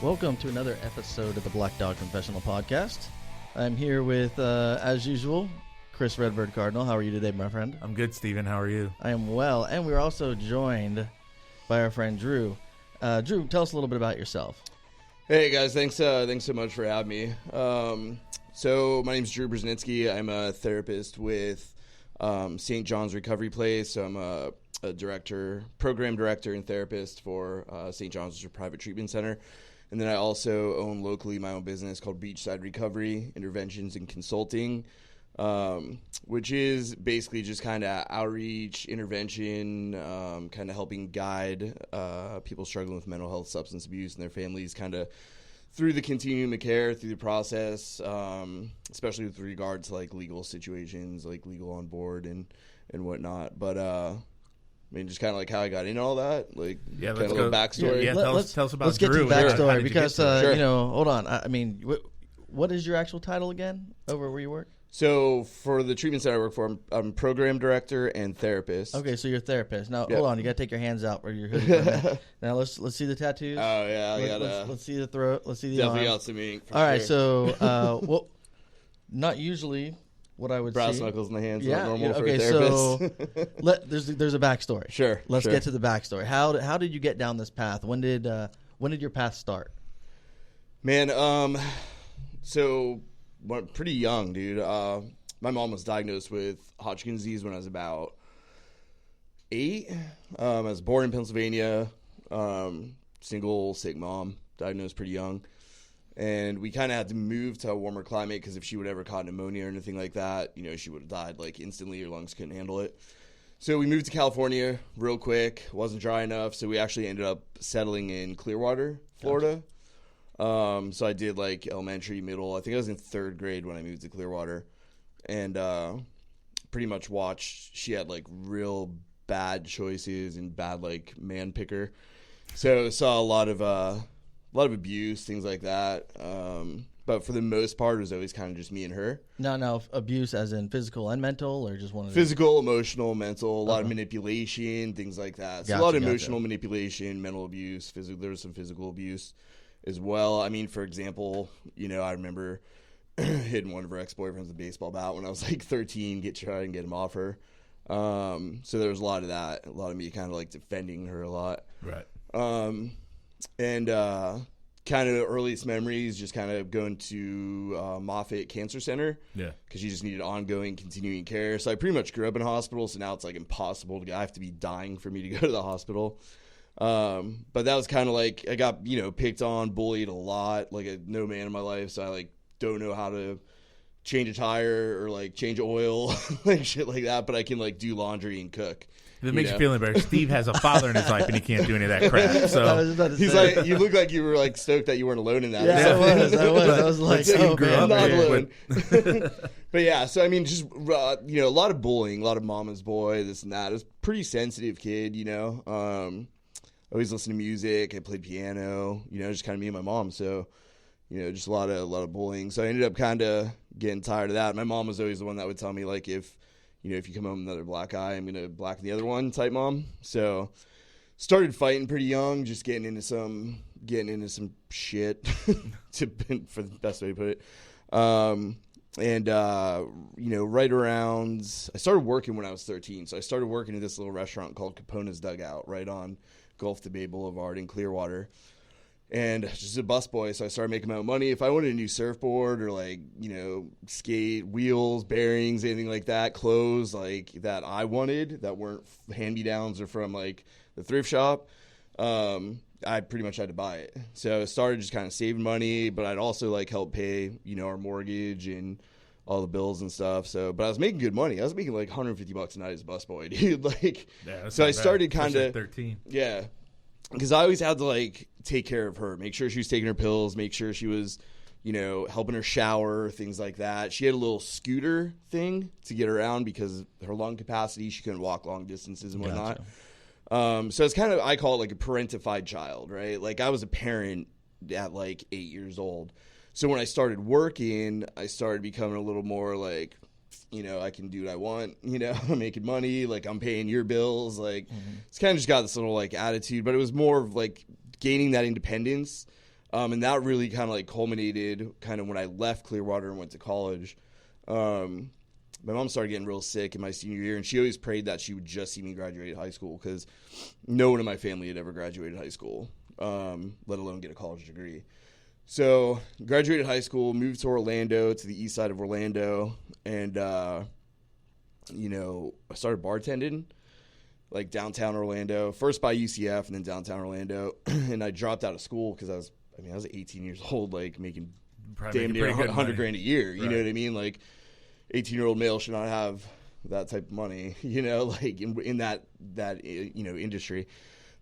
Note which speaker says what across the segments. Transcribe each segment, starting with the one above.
Speaker 1: Welcome to another episode of the Black Dog Confessional podcast. I'm here with, as usual, Chris Redbird Cardinal. How are you today, my friend?
Speaker 2: I'm good, Steven. How are you?
Speaker 1: I am well, and we're also joined by our friend Drew. Drew, tell us a little bit about yourself.
Speaker 3: Hey guys, thanks so much for having me. So my name's Drew Breznitsky. I'm a therapist with St. John's Recovery Place. So I'm a director, program director and therapist for St. John's, which is a private treatment center. And then I also own locally my own business called Beachside Recovery, Interventions and Consulting, which is basically just kind of outreach, intervention, kind of helping guide people struggling with mental health, substance abuse, and their families kind of through the continuum of care, through the process, especially with regard to like legal situations, like legal on board and whatnot. But I mean, just kind of like how I got into all that, like kind of a little backstory.
Speaker 2: Yeah, tell us about
Speaker 1: let's get
Speaker 2: Drew.
Speaker 1: to the backstory because,
Speaker 3: Sure.
Speaker 1: hold on. I mean, what is your actual title again over where you work?
Speaker 3: So for the treatment center I work for, I'm program director and therapist.
Speaker 1: Okay, so you're a therapist. Now,
Speaker 3: Yep.
Speaker 1: hold on. You got to take your hands out where you're hoodie for a minute. Now, let's see the tattoos.
Speaker 3: Oh, yeah,
Speaker 1: Let's see the throat. Let's see the
Speaker 3: definitely
Speaker 1: arm.
Speaker 3: got some ink.
Speaker 1: All right, so, well, not usually what I would
Speaker 3: brass
Speaker 1: see.
Speaker 3: knuckles in the hands,
Speaker 1: Yeah,
Speaker 3: not normal for
Speaker 1: okay,
Speaker 3: a therapist.
Speaker 1: so there's a backstory.
Speaker 3: Sure.
Speaker 1: Let's get to the backstory. How did you get down this path? When did your path start?
Speaker 3: Man, so pretty young, dude. My mom was diagnosed with Hodgkin's disease when I was about 8. I was born in Pennsylvania, single, sick mom, diagnosed pretty young. And we kind of had to move to a warmer climate because if she would ever caught pneumonia or anything like that, you know, she would have died like instantly. Her lungs couldn't handle it. So we moved to California real quick. Wasn't dry enough, so we actually ended up settling in Clearwater, Florida. Gotcha. So I did like elementary, middle. I think I was in 3rd grade when I moved to Clearwater. And pretty much watched. She had like real bad choices and bad like man picker. So saw a lot of abuse, things like that. But for the most part, it was always kind of just me and her.
Speaker 1: No, abuse as in physical and mental, or just one of the
Speaker 3: Physical, emotional, mental, a lot of manipulation, things like that. So a lot of emotional manipulation, mental abuse, there was some physical abuse as well. I mean, for example, you know, I remember hitting one of her ex-boyfriends with a baseball bat when I was like 13, try and get him off her. So there was a lot of that, a lot of me kind of like defending her a lot.
Speaker 2: Right.
Speaker 3: And kind of earliest memories, just kind of going to Moffitt Cancer Center. Yeah. Because she just needed ongoing, continuing care. So I pretty much grew up in a hospital, so now it's like impossible to go. I have to be dying for me to go to the hospital. But that was kind of like, I got, you know, picked on, bullied a lot, like a no man in my life. So I like don't know how to change a tire or like change oil, like shit like that. But I can like do laundry and cook.
Speaker 2: If it makes you feel any better, Steve has a father in his life and he can't do any of that crap. So
Speaker 3: he's like, you look like you were like stoked that you weren't alone in that.
Speaker 1: Yeah, I was like,
Speaker 3: oh,
Speaker 1: man,
Speaker 3: not alone. But yeah, so I mean, just you know, a lot of bullying, a lot of mama's boy, this and that. I was a pretty sensitive kid, you know. Always listened to music. I played piano, you know, just kind of me and my mom. So, you know, just a lot of bullying. So I ended up kind of getting tired of that. My mom was always the one that would tell me, like, if you come home with another black eye, I'm going to blacken the other one type mom. So started fighting pretty young, just getting into some shit, for the best way to put it. You know, right around, I started working when I was 13. So I started working at this little restaurant called Capona's Dugout right on Gulf to Bay Boulevard in Clearwater. And just a busboy, so I started making my own money. If I wanted a new surfboard or like, you know, skate, wheels, bearings, anything like that, clothes like that I wanted that weren't hand-me-downs or from like the thrift shop, I pretty much had to buy it. So I started just kind of saving money, but I'd also like help pay, you know, our mortgage and all the bills and stuff. So, but I was making good money. I was making like $150 a night as a busboy, dude. Like,
Speaker 2: yeah,
Speaker 3: so I started kind of
Speaker 2: 13.
Speaker 3: Yeah. Because I always had to, like, take care of her, make sure she was taking her pills, make sure she was, you know, helping her shower, things like that. She had a little scooter thing to get around because of her lung capacity. She couldn't walk long distances and whatnot. Gotcha. So it's kind of, I call it like a parentified child, right? Like, I was a parent at, like, 8 years old. So when I started working, I started becoming a little more, like, you know, I can do what I want, you know, I'm making money, like I'm paying your bills, like it's kind of just got this little like attitude, but it was more of like gaining that independence And that really kind of like culminated kind of when I left Clearwater and went to college. My mom started getting real sick in my senior year, and she always prayed that she would just see me graduate high school because no one in my family had ever graduated high school, let alone get a college degree. So graduated high school, moved to Orlando, to the east side of Orlando, and, you know, I started bartending, like downtown Orlando, first by UCF and then downtown Orlando, and I dropped out of school because I was 18 years old, like making damn near $100,000 a year, you know what I mean? Like, 18-year-old male should not have that type of money, you know, like in that you know, industry.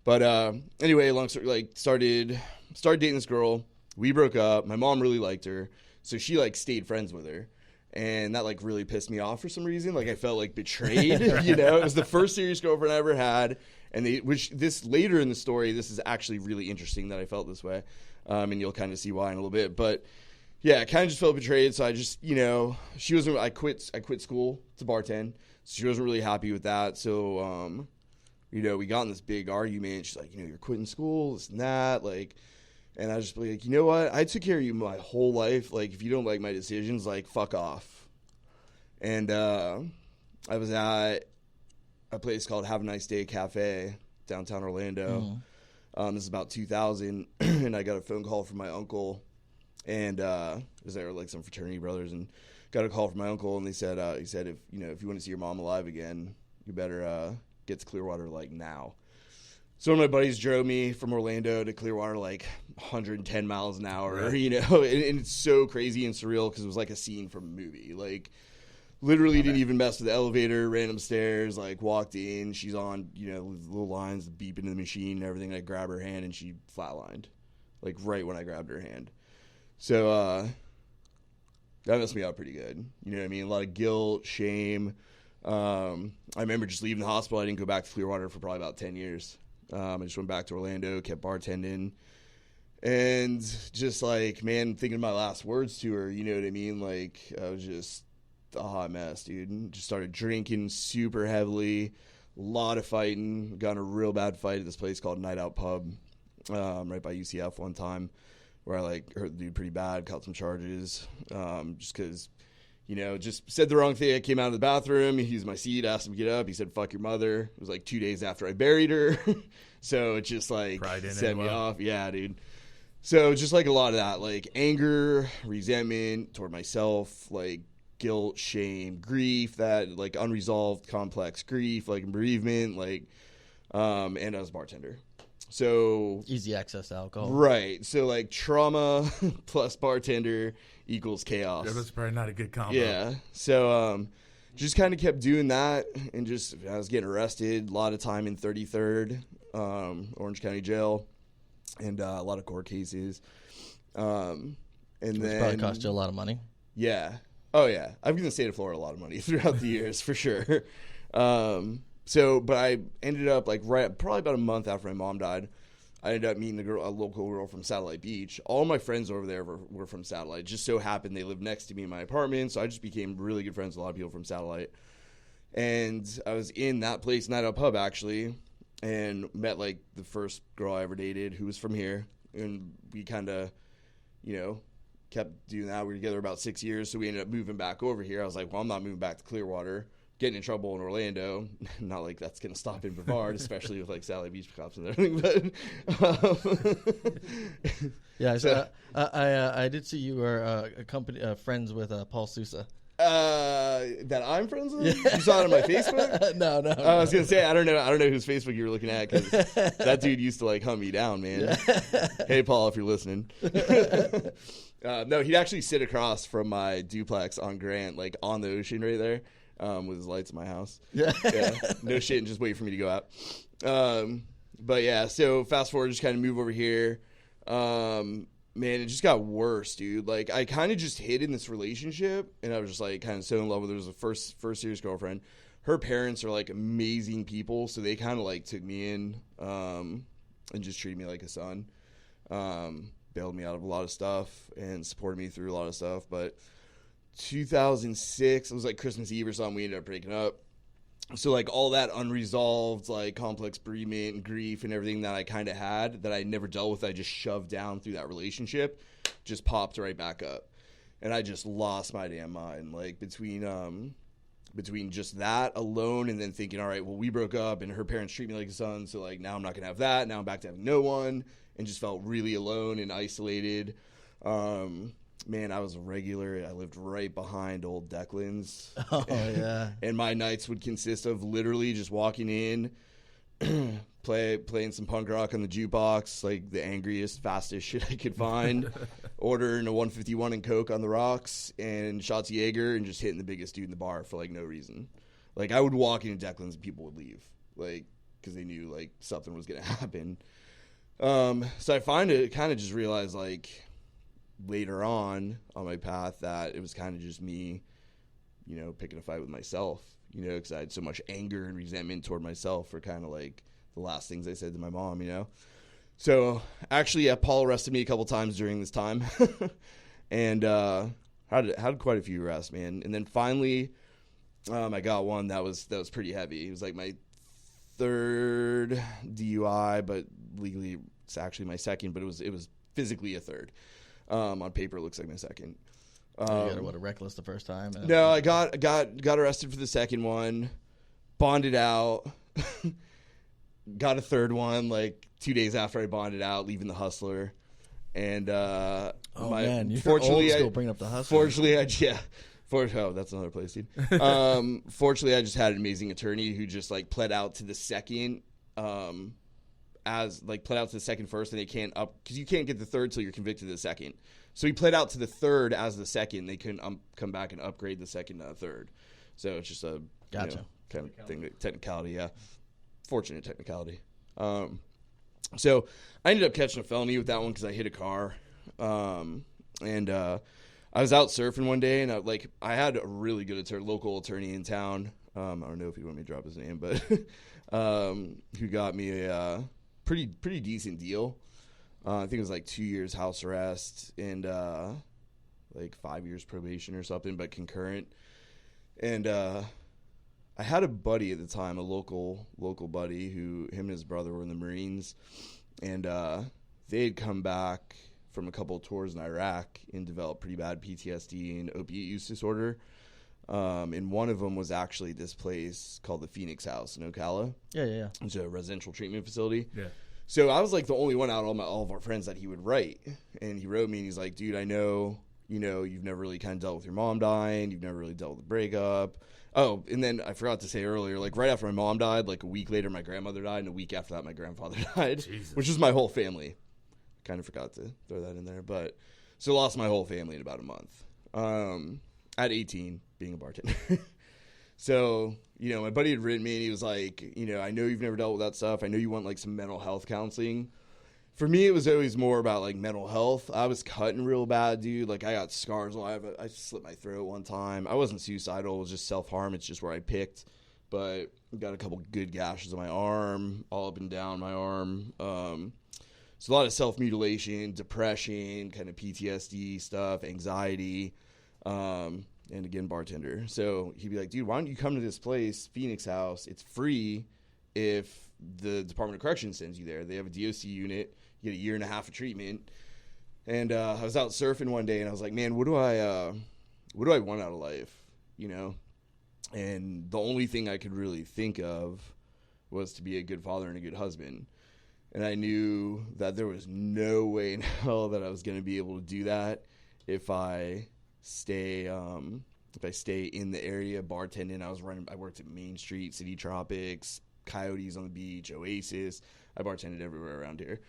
Speaker 3: But anyway, long story, like started dating this girl. We broke up. My mom really liked her, so she like stayed friends with her, and that like really pissed me off for some reason. Like I felt like betrayed. You know, it was the first serious girlfriend I ever had, and this later in the story, this is actually really interesting that I felt this way, and you'll kind of see why in a little bit, but. Yeah, I kind of just felt betrayed, so I just, you know, I quit school to bartend, so she wasn't really happy with that, so, you know, we got in this big argument. She's like, you know, you're quitting school, this and that, like, and I was just like, you know what, I took care of you my whole life, like, if you don't like my decisions, like, fuck off. And, I was at a place called Have a Nice Day Cafe, downtown Orlando. This is about 2000, and I got a phone call from my uncle. And was there like some fraternity brothers, and got a call from my uncle, and he said if you want to see your mom alive again, you better get to Clearwater like now. So one of my buddies drove me from Orlando to Clearwater like 110 miles an hour, right. You know, and it's so crazy and surreal because it was like a scene from a movie. Like literally didn't even mess with the elevator, random stairs, like walked in, she's on, you know, little lines beeping in the machine and everything. I grab her hand and she flatlined, like right when I grabbed her hand. So that messed me up pretty good. You know what I mean? A lot of guilt, shame. I remember just leaving the hospital. I didn't go back to Clearwater for probably about 10 years. I just went back to Orlando, kept bartending. And just like, man, thinking of my last words to her, you know what I mean? Like, I was just a hot mess, dude. Just started drinking super heavily. A lot of fighting. Got in a real bad fight at this place called Night Out Pub right by UCF one time. Where I like hurt the dude pretty bad, caught some charges, just because, you know, just said the wrong thing. I came out of the bathroom, he used my seat, asked him to get up. He said, "Fuck your mother." It was like 2 days after I buried her, so it just like set me off. Yeah, dude. So just like a lot of that, like anger, resentment toward myself, like guilt, shame, grief, that like unresolved, complex grief, like bereavement, like, and I was a bartender. So
Speaker 1: easy access to alcohol.
Speaker 3: Right. So like trauma plus bartender equals chaos.
Speaker 2: Yeah, that's probably not a good combo.
Speaker 3: Yeah. So just kind of kept doing that, and just I was getting arrested, a lot of time in 33rd, Orange County Jail, and a lot of court cases. And
Speaker 1: Which
Speaker 3: then
Speaker 1: probably cost you a lot of money.
Speaker 3: Yeah. Oh yeah. I've given the state of Florida a lot of money throughout the years for sure. But I ended up like probably about a month after my mom died, I ended up meeting a local girl from Satellite Beach. All my friends over there were from Satellite. It just so happened they lived next to me in my apartment, so I just became really good friends with a lot of people from Satellite. And I was in that place, Night Out Pub, actually, and met like the first girl I ever dated who was from here. And we kind of, you know, kept doing that. We were together about 6 years, so we ended up moving back over here. I was like, well, I'm not moving back to Clearwater. Getting in trouble in Orlando, not like that's going to stop in Brevard, especially with like Satellite Beach cops and everything. But
Speaker 1: yeah, so I did see you were friends with Paul Sousa.
Speaker 3: That I'm friends with? Yeah. You saw it on my Facebook?
Speaker 1: No.
Speaker 3: I was gonna say I don't know whose Facebook you were looking at, because that dude used to like hunt me down, man. Yeah. Hey, Paul, if you're listening. No, he'd actually sit across from my duplex on Grant, like on the ocean right there. With his lights in my house. Yeah. No shit, and just wait for me to go out. But yeah, so fast forward, just kind of move over here. Man, it just got worse, dude. Like, I kind of just hid in this relationship, and I was just like kind of so in love with her. It was the first serious girlfriend. Her parents are like amazing people, so they kind of like took me in and just treated me like a son. Bailed me out of a lot of stuff and supported me through a lot of stuff, but 2006, it was like Christmas Eve or something, we ended up breaking up. So like all that unresolved, like complex bereavement and grief and everything that I kind of had that I never dealt with, I just shoved down through that relationship, just popped right back up. And I just lost my damn mind. Like between just that alone and then thinking, all right, well, we broke up and her parents treat me like a son. So like now I'm not going to have that. Now I'm back to having no one, and just felt really alone and isolated. Man, I was a regular. I lived right behind old Declan's.
Speaker 1: Oh, yeah.
Speaker 3: And my nights would consist of literally just walking in, playing some punk rock on the jukebox, like the angriest, fastest shit I could find, ordering a 151 and Coke on the rocks and shots of Jaeger, and just hitting the biggest dude in the bar for like no reason. Like I would walk into Declan's and people would leave, like because they knew like something was gonna happen. So I kind of just realized like later on my path that it was kind of just me, you know, picking a fight with myself, you know, because I had so much anger and resentment toward myself for kind of like the last things I said to my mom, you know. So actually, yeah, Paul arrested me a couple times during this time, and had quite a few arrests, man. And then finally, I got one that was pretty heavy. It was like my third DUI, but legally it's actually my second. But it was physically a third. On paper, it looks like my second.
Speaker 1: You got a reckless the first time?
Speaker 3: No, I got arrested for the second one, bonded out, got a third one like 2 days after I bonded out, leaving the Hustler, and
Speaker 1: man, you're
Speaker 3: fortunately,
Speaker 1: old school bringing up the Hustler.
Speaker 3: Fortunately, that's another place, dude. Fortunately, I just had an amazing attorney who just like pled out to the second. Pled out to the second first, and they can't because you can't get the third till you're convicted of the second. So he pled out to the third as the second. They couldn't come back and upgrade the second third. So it's just a
Speaker 1: gotcha
Speaker 3: kind of thing, technicality. Yeah, fortunate technicality. So I ended up catching a felony with that one because I hit a car, and I was out surfing one day, and I had a really good local attorney in town. I don't know if you want me to drop his name, but who got me a pretty decent deal. I think it was like 2 years house arrest and like 5 years probation or something, but concurrent. And I had a buddy at the time, a local buddy, who him and his brother were in the Marines, and they had come back from a couple of tours in Iraq and developed pretty bad PTSD and opiate use disorder. And one of them was actually this place called the Phoenix House in Ocala.
Speaker 1: Yeah.
Speaker 3: It's a residential treatment facility.
Speaker 2: Yeah.
Speaker 3: So I was like the only one out of all of our friends that he would write. And he wrote me and he's like, dude, I know, you've never really kind of dealt with your mom dying. You've never really dealt with the breakup. Oh, and then I forgot to say earlier, like right after my mom died, like a week later, my grandmother died. And a week after that, my grandfather died,
Speaker 2: Jesus.
Speaker 3: Which was my whole family. Kind of forgot to throw that in there. But so lost my whole family in about a month. At 18, being a bartender. So, my buddy had written me and he was like, I know you've never dealt with that stuff. I know you want like some mental health counseling. For me, it was always more about like mental health. I was cutting real bad, dude. Like I got scars. I slit my throat one time. I wasn't suicidal. It was just self-harm. It's just where I picked. But got a couple good gashes on my arm, all up and down my arm. So a lot of self-mutilation, depression, kind of PTSD stuff, anxiety. And again, bartender. So he'd be like, dude, why don't you come to this place, Phoenix House? It's free if the Department of Corrections sends you there. They have a DOC unit. You get a year and a half of treatment. And I was out surfing one day, and I was like, man, what do I want out of life? And the only thing I could really think of was to be a good father and a good husband. And I knew that there was no way in hell that I was going to be able to do that if I stay in the area bartending. I worked at Main Street, City Tropics, Coyotes on the beach, Oasis. I bartended everywhere around here.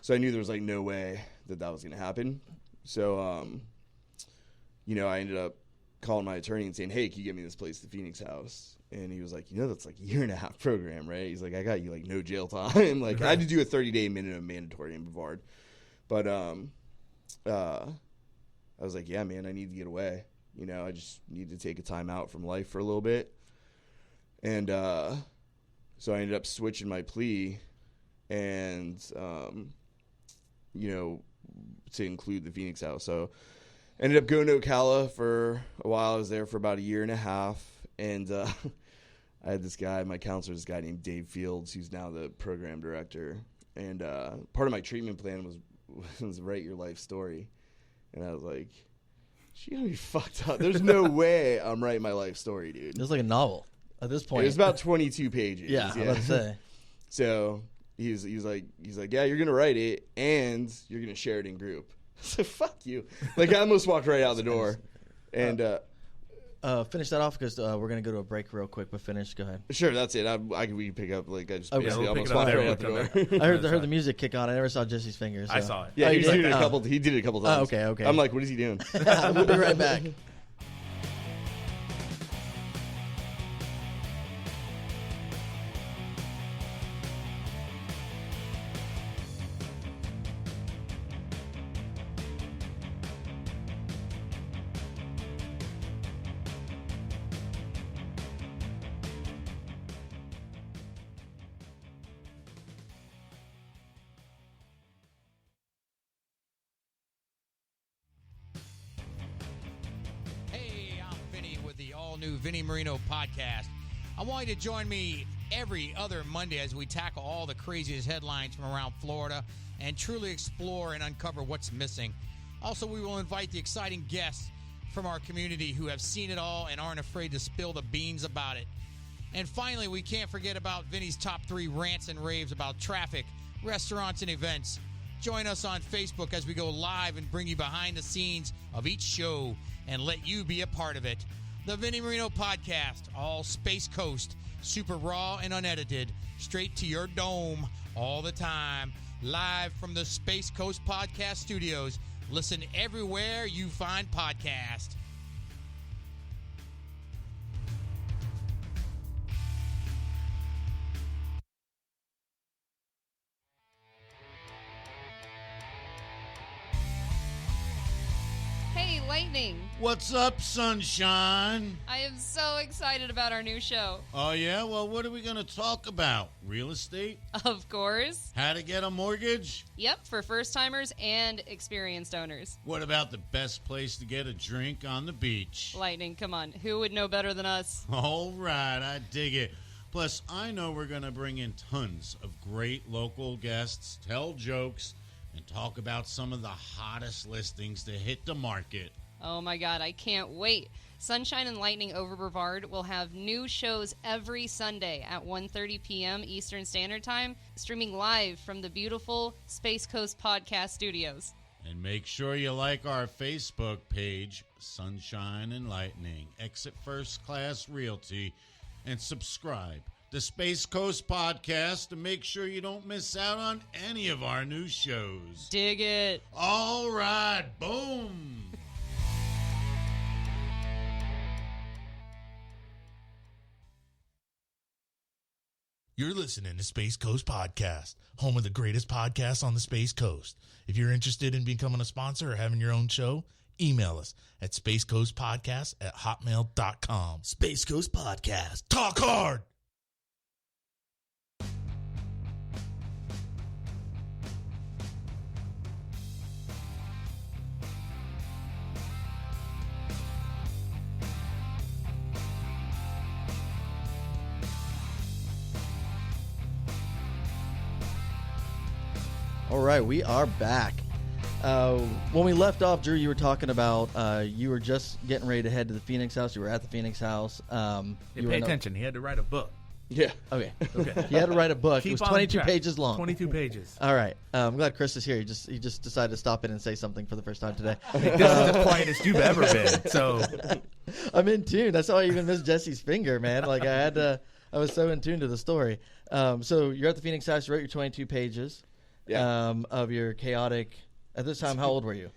Speaker 3: So I knew there was like no way that was going to happen. So, I ended up calling my attorney and saying, hey, can you get me this place, the Phoenix House? And he was like, that's like a year and a half program, right? He's like, I got you like no jail time. Like I had to do a 30-day minimum mandatory in Brevard. But, I was like, yeah, man, I need to get away. I just need to take a time out from life for a little bit. And so I ended up switching my plea and, to include the Phoenix House. So I ended up going to Ocala for a while. I was there for about a year and a half. And I had this guy, my counselor, this guy named Dave Fields, who's now the program director. And part of my treatment plan was write your life story. And I was like, she gonna be fucked up. There's no way I'm writing my life story, dude.
Speaker 1: It was like a novel at this point.
Speaker 3: It was about 22 pages.
Speaker 1: Yeah, I was about to say.
Speaker 3: So he's like, yeah, you're gonna write it and you're gonna share it in group. So fuck you. Like, I almost walked right out the door. And
Speaker 1: finish that off because we're gonna go to a break real quick. But finish. Go ahead.
Speaker 3: sure, that's it. We can pick up. Like, I just
Speaker 1: Okay.
Speaker 3: basically
Speaker 2: We'll
Speaker 3: almost
Speaker 2: pick it up
Speaker 3: walked
Speaker 2: there.
Speaker 3: right out the door.
Speaker 1: I heard the music kick on. I never saw Jesse's fingers. So.
Speaker 2: I saw it.
Speaker 3: Yeah,
Speaker 1: Oh,
Speaker 3: he
Speaker 1: you
Speaker 3: did
Speaker 1: did?
Speaker 3: it a couple. He did it a couple times.
Speaker 1: Okay.
Speaker 3: I'm like, what is he doing?
Speaker 1: We'll be right back.
Speaker 4: New Vinny Marino podcast. I want you to join me every other Monday as we tackle all the craziest headlines from around Florida and truly explore and uncover what's missing. Also, we will invite the exciting guests from our community who have seen it all and aren't afraid to spill the beans about it. And finally, we can't forget about Vinny's top 3 rants and raves about traffic, restaurants, and events. Join us on Facebook as we go live and bring you behind the scenes of each show and let you be a part of it. The Vinny Marino Podcast, all Space Coast, super raw and unedited, straight to your dome all the time, live from the Space Coast Podcast Studios. Listen everywhere you find podcasts.
Speaker 5: Hey, Lightning.
Speaker 6: What's up, sunshine?
Speaker 5: I am so excited about our new show.
Speaker 6: Oh, yeah? Well, what are we going to talk about? Real estate?
Speaker 5: Of course.
Speaker 6: How to get a mortgage?
Speaker 5: Yep, for first-timers and experienced owners.
Speaker 6: What about the best place to get a drink on the beach?
Speaker 5: Lightning, come on. Who would know better than us?
Speaker 6: All right, I dig it. Plus, I know we're going to bring in tons of great local guests, tell jokes, and talk about some of the hottest listings to hit the market.
Speaker 5: Oh my God, I can't wait. Sunshine and Lightning over Brevard will have new shows every Sunday at 1:30 p.m. Eastern Standard Time, streaming live from the beautiful Space Coast Podcast Studios.
Speaker 6: And make sure you like our Facebook page, Sunshine and Lightning, Exit First Class Realty, and subscribe to Space Coast Podcast to make sure you don't miss out on any of our new shows.
Speaker 5: Dig it.
Speaker 6: All right, boom.
Speaker 7: You're listening to Space Coast Podcast, home of the greatest podcasts on the Space Coast. If you're interested in becoming a sponsor or having your own show, email us at spacecoastpodcast@hotmail.com.
Speaker 8: Space Coast Podcast.
Speaker 7: Talk hard!
Speaker 1: All right, we are back. When we left off, Drew, you were talking about you were just getting ready to head to the Phoenix house. You were at the Phoenix house.
Speaker 2: Pay attention. He had to write a book.
Speaker 3: Yeah.
Speaker 1: Okay. He had to write a book. It was 22 pages long.
Speaker 2: 22 pages.
Speaker 1: All right. I'm glad Chris is here. He just decided to stop in and say something for the first time today.
Speaker 2: This is the quietest you've ever been. So
Speaker 1: I'm in tune. That's how I even missed Jesse's finger, man. Like I was so in tune to the story. So you're at the Phoenix house. You wrote your 22 pages.
Speaker 3: Yeah.
Speaker 1: Of your chaotic. At this time, how old were you?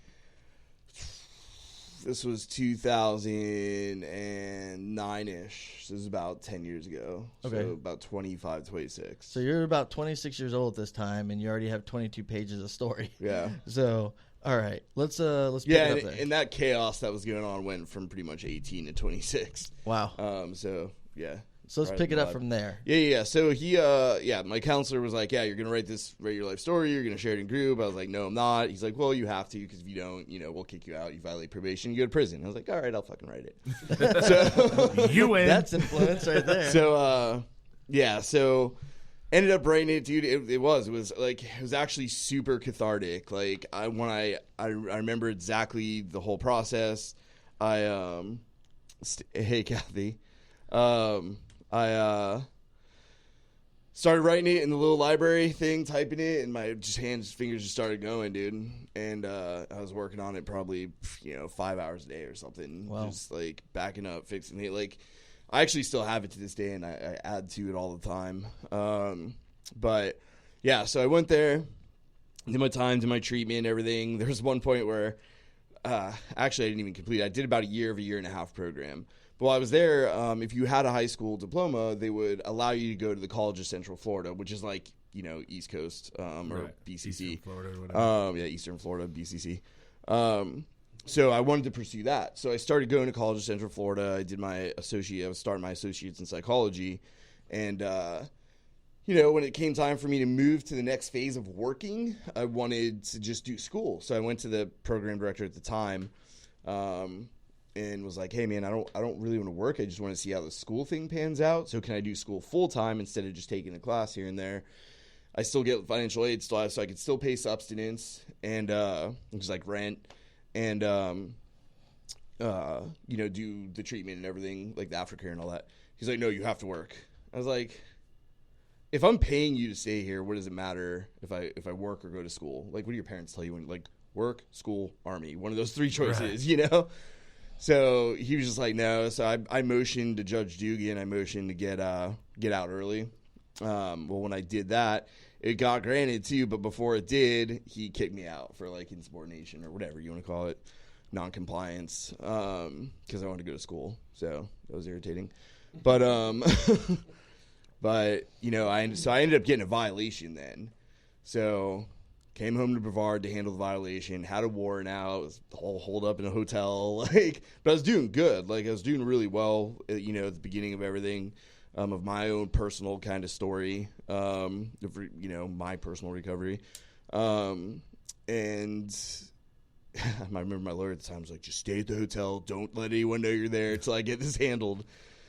Speaker 3: This was 2009-ish. This is about 10 years ago.
Speaker 1: Okay.
Speaker 3: So about 25, 26.
Speaker 1: So you're about 26 years old at this time, and you already have 22 pages of story.
Speaker 3: Yeah.
Speaker 1: So, all right, let's pick it
Speaker 3: Yeah,
Speaker 1: up there.
Speaker 3: and that chaos that was going on went from pretty much 18 to 26.
Speaker 1: Wow.
Speaker 3: So, yeah.
Speaker 1: So let's pick it up from there.
Speaker 3: Yeah. So he, my counselor was like, yeah, you're going to write your life story. You're going to share it in group. I was like, no, I'm not. He's like, well, you have to, because if you don't, we'll kick you out. You violate probation. You go to prison. I was like, all right, I'll fucking write it. So
Speaker 2: you win.
Speaker 1: That's influence right there.
Speaker 3: So, so ended up writing it, dude. It was actually super cathartic. Like I remember exactly the whole process. Hey, Kathy. I started writing it in the little library thing, typing it, and my fingers just started going, dude. And I was working on it probably 5 hours a day or something.
Speaker 1: Wow.
Speaker 3: Just like backing up, fixing it. Like I actually still have it to this day, and I add to it all the time. But yeah, so I went there, did my time, did my treatment, and everything. There was one point where actually I didn't even complete it. I did about a year and a half program. But while I was there, if you had a high school diploma, they would allow you to go to the College of Central Florida, which is like, East Coast or BCC.
Speaker 2: Eastern Florida or whatever.
Speaker 3: Eastern Florida, BCC. So I wanted to pursue that. So I started going to College of Central Florida. I did my associate. I was starting my associates in psychology. And, when it came time for me to move to the next phase of working, I wanted to just do school. So I went to the program director at the time and was like, hey, man, I don't really want to work. I just want to see how the school thing pans out. So can I do school full-time instead of just taking a class here and there? I still get financial aid, so I could still pay subsistence and which is like rent. And, do the treatment and everything, like the aftercare and all that. He's like, no, you have to work. I was like, if I'm paying you to stay here, what does it matter if I work or go to school? Like, what do your parents tell you when, like, work, school, army? One of those three choices, So he was just like, no. So I motioned to Judge Dugan. I motioned to get out early. Well, when I did that, it got granted too, but before it did, he kicked me out for like insubordination or whatever you want to call it, non-compliance, because I wanted to go to school. So that was irritating. But I ended up getting a violation then. So came home to Brevard to handle the violation, had a warrant out, was all holed up in a hotel, but I was doing good. Like I was doing really well, at the beginning of everything. Of my own personal kind of story, my personal recovery. And I remember my lawyer at the time was like, just stay at the hotel. Don't let anyone know you're there until I get this handled.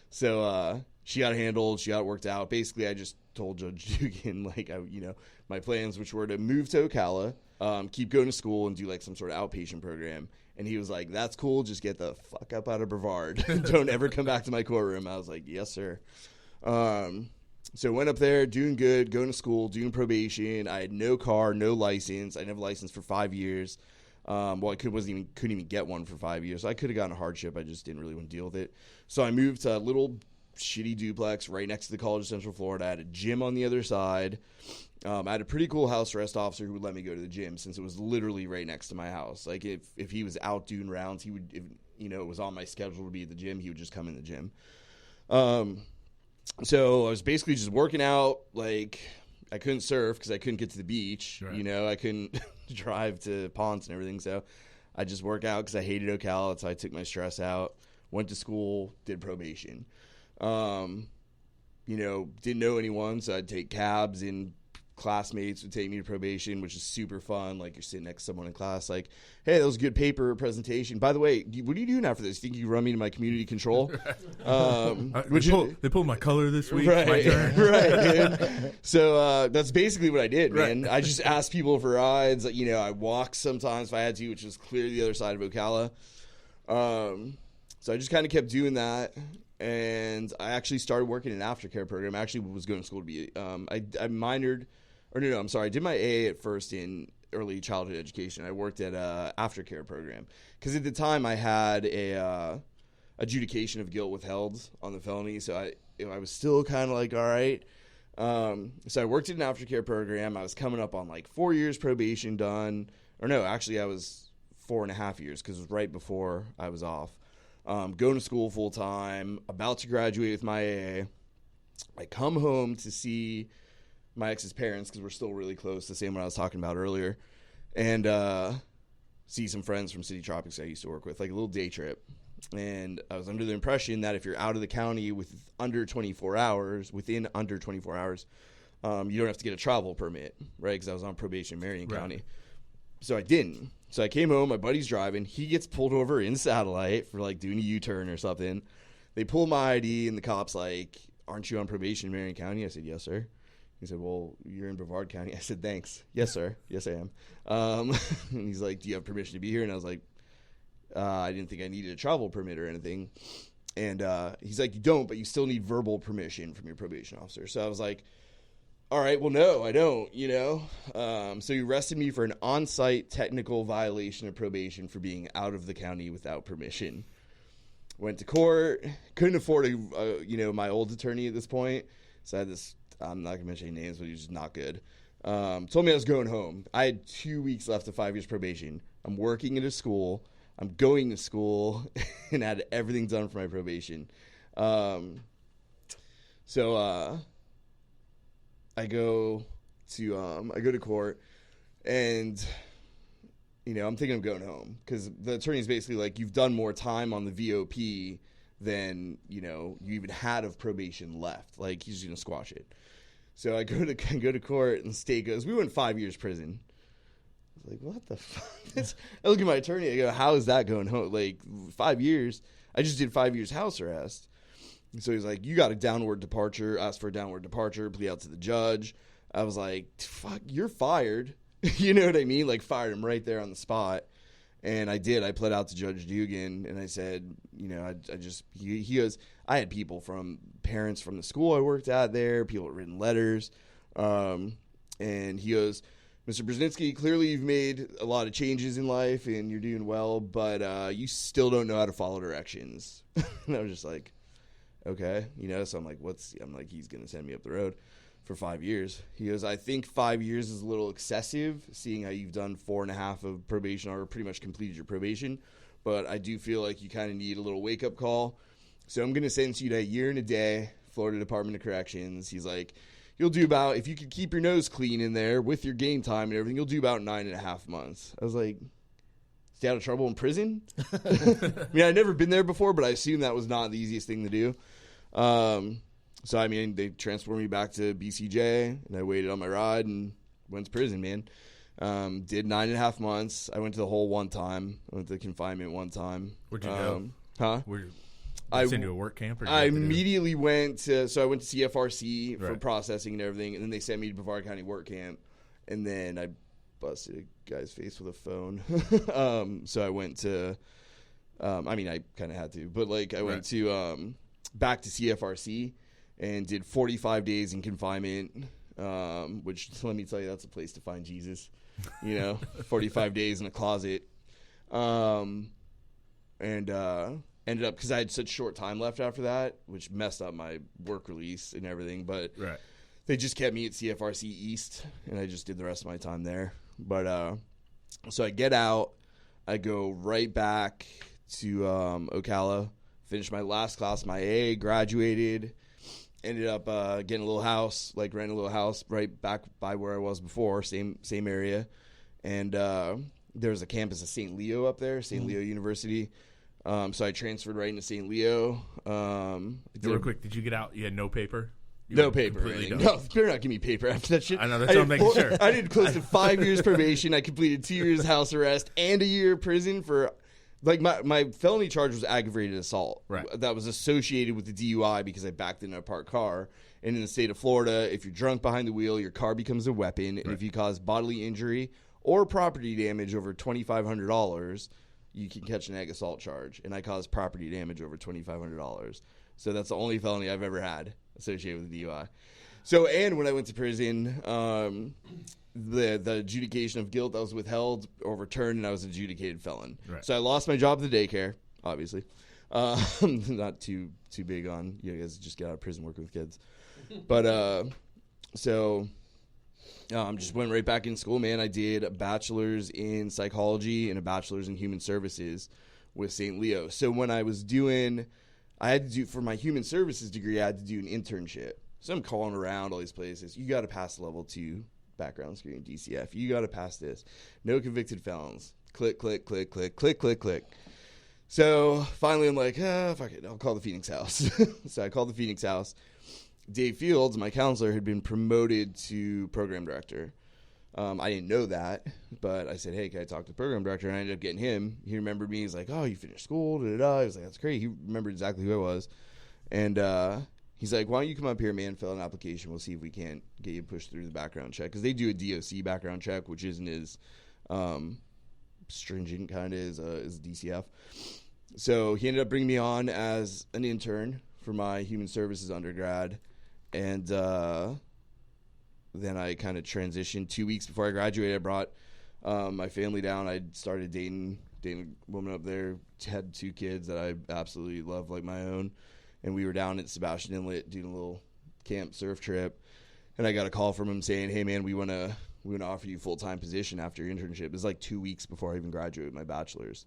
Speaker 3: So she got handled. She got worked out. Basically, I just told Judge Dugan, my plans, which were to move to Ocala, keep going to school, and do like some sort of outpatient program. And he was like, that's cool. Just get the fuck up out of Brevard. Don't ever come back to my courtroom. I was like, yes, sir. So went up there, doing good, going to school, doing probation. I had no car, no license. I didn't have a license for 5 years. I couldn't even get one for 5 years. So I could have gotten a hardship. I just didn't really want to deal with it. So I moved to a little shitty duplex right next to the College of Central Florida. I had a gym on the other side. I had a pretty cool house arrest officer who would let me go to the gym since it was literally right next to my house. Like if he was out doing rounds, he would, it was on my schedule to be at the gym, he would just come in the gym. So I was basically just working out. Like I couldn't surf because I couldn't get to the beach. Right. I couldn't drive to ponds and everything. So I just work out because I hated Ocala. So I took my stress out, went to school, did probation. Didn't know anyone. So I'd take cabs, and classmates would take me to probation, which is super fun. Like you're sitting next to someone in class, like, hey, that was a good paper presentation. By the way, what are you doing after this? Think you run me to my community control?
Speaker 2: They pulled my color this week.
Speaker 3: Right,
Speaker 2: my turn.
Speaker 3: right. Dude. So that's basically what I did, man.
Speaker 2: Right.
Speaker 3: I just asked people for rides. I walked sometimes if I had to, which was clearly the other side of Ocala. So I just kind of kept doing that. And I actually started working in an aftercare program. I actually was going to school to be, I minored, or no, I'm sorry. I did my AA at first in early childhood education. I worked at a aftercare program. Because at the time I had a adjudication of guilt withheld on the felony. So I was still kind of like, all right. So I worked at an aftercare program. I was coming up on like 4 years probation done. Or no, actually I was 4.5 years because it was right before I was off. Going to school full time, about to graduate with my AA. I come home to see my ex's parents because we're still really close, the same one I was talking about earlier, and see some friends from City Tropics I used to work with, like a little day trip. And I was under the impression that if you're out of the county within under 24 hours, you don't have to get a travel permit, right? Because I was on probation in Marion County. So I didn't. So I came home. My buddy's driving. He gets pulled over in Satellite for like doing a U-turn or something. They pull my ID, and the cop's like, "Aren't you on probation in Marion County?" I said, "Yes, sir." He said, "Well, you're in Brevard County." I said, "Thanks. Yes, sir. Yes, I am." And he's like, "Do you have permission to be here?" And I was like, I didn't think I needed a travel permit or anything. And he's like, "You don't, but you still need verbal permission from your probation officer." So I was like, "All right, well, no, I don't, So he arrested me for an on-site technical violation of probation for being out of the county without permission. Went to court, couldn't afford my old attorney at this point. So I had this, I'm not going to mention any names, but he was just not good. Told me I was going home. I had 2 weeks left of 5 years probation. I'm working at a school. I'm going to school and had everything done for my probation. So I go to court, and I'm thinking I'm going home because the attorney's basically like, "You've done more time on the VOP than you even had of probation left. Like, he's just gonna squash it." So I go to court, and the state goes, "We went 5 years prison." I was like, "What the fuck?" I look at my attorney. I go, "How is that going home? Like 5 years? I just did 5 years house arrest." And so he's like, "You got a downward departure. Ask for a downward departure. Plea out to the judge." I was like, "Fuck, you're fired." You know what I mean? Like, fired him right there on the spot. And I did. I pled out to Judge Dugan, and I said, he goes, I had people from parents from the school I worked at there, people had written letters. And he goes, "Mr. Breznitsky, clearly you've made a lot of changes in life and you're doing well, but you still don't know how to follow directions." And I was just like, okay, so I'm like, he's going to send me up the road for 5 years. He goes, "I think 5 years is a little excessive, seeing how you've done 4.5 of probation or pretty much completed your probation. But I do feel like you kind of need a little wake-up call. So I'm going to sentence you to a year and a day, Florida Department of Corrections." He's like, "You'll do about, if you could keep your nose clean in there with your game time and everything, you'll do about 9.5 months. I was like, "Stay out of trouble in prison?" I mean, I'd never been there before, but I assume that was not the easiest thing to do. So, I mean, they transported me back to BCJ, and I waited on my ride and went to prison, man. Did 9.5 months. I went to the hole one time. I went to confinement one time.
Speaker 2: Where'd you go?
Speaker 3: I
Speaker 2: send you a work camp? Or
Speaker 3: I immediately went to CFRC for processing and everything, and then they sent me to Brevard County work camp, and then I busted a guy's face with a phone. So I went to, I kind of had to, but I went to back to CFRC and did 45 days in confinement, which, let me tell you, that's a place to find Jesus. 45 days in a closet, and ended up, because I had such short time left after that, which messed up my work release and everything, but they just kept me at CFRC East, and I just did the rest of my time there. But so I get out, I go right back to Ocala, finished my last class, my AA, graduated, ended up getting a little house, renting a little house right back by where I was before, same area. And there's a campus of St. Leo up there, St. Leo University. So I transferred right into St. Leo.
Speaker 2: Real quick, did you get out? You had no paper?
Speaker 3: No paper. No, better not give me paper after that shit.
Speaker 2: I know, that's what I'm making sure.
Speaker 3: I did close to 5 years probation. I completed 2 years house arrest and a year prison for, my felony charge was aggravated assault.
Speaker 2: Right.
Speaker 3: That was associated with the DUI because I backed into a parked car. And in the state of Florida, if you're drunk behind the wheel, your car becomes a weapon. And if you cause bodily injury or property damage over $2,500, you can catch an ag assault charge. And I caused property damage over $2,500. So that's the only felony I've ever had associated with the DUI. So, and when I went to prison, the adjudication of guilt that was withheld overturned, and I was an adjudicated felon.
Speaker 2: Right.
Speaker 3: So I lost my job at the daycare, obviously. Not too big on, you guys just get out of prison working with kids. But just went right back in school, man. I did a bachelor's in psychology and a bachelor's in human services with St. Leo. So when I was I had to do, for my human services degree, I had to do an internship. So I'm calling around all these places. You got to pass level 2 background screening, DCF. You got to pass this. No convicted felons. Click, click, click, click, click, click, click. So finally I'm like, fuck it, I'll call the Phoenix House. So I called the Phoenix House. Dave Fields, my counselor, had been promoted to program director. I didn't know that, but I said, hey, can I talk to the program director? And I ended up getting him. He remembered me. He's like, oh, you finished school, da-da-da. I was like, that's great. He remembered exactly who I was. And he's like, why don't you come up here, man, fill out an application. We'll see if we can't get you pushed through the background check. Because they do a DOC background check, which isn't as stringent kind of as DCF. So he ended up bringing me on as an intern for my human services undergrad. And then I kind of transitioned 2 weeks before I graduated. I brought my family down. I started dating a woman up there, had 2 kids that I absolutely love like my own. And we were down at Sebastian Inlet doing a little camp surf trip. And I got a call from him saying, hey, man, we want to offer you a full-time position after your internship. It was like 2 weeks before I even graduated my bachelor's.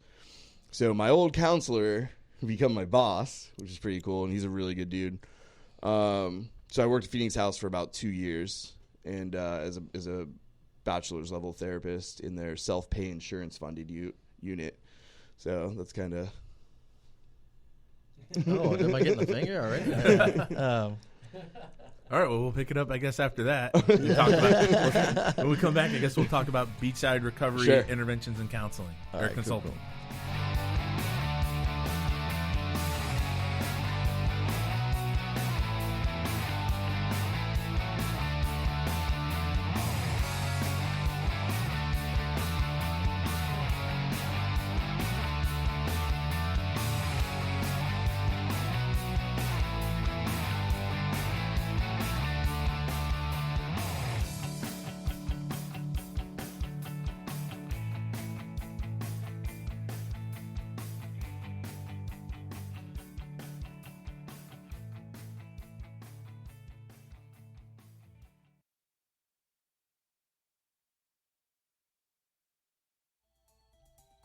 Speaker 3: So my old counselor became my boss, which is pretty cool. And he's a really good dude. So I worked at Phoenix House for about 2 years. And as a bachelor's level therapist in their self-pay insurance funded unit. So that's kind of.
Speaker 1: Oh, am I getting the finger already?
Speaker 2: All right, well, we'll pick it up, I guess, after that. When we come back, I guess we'll talk about beachside recovery,
Speaker 3: sure.
Speaker 2: interventions, and counseling,
Speaker 3: All
Speaker 2: or
Speaker 3: right,
Speaker 2: consulting.
Speaker 3: cool.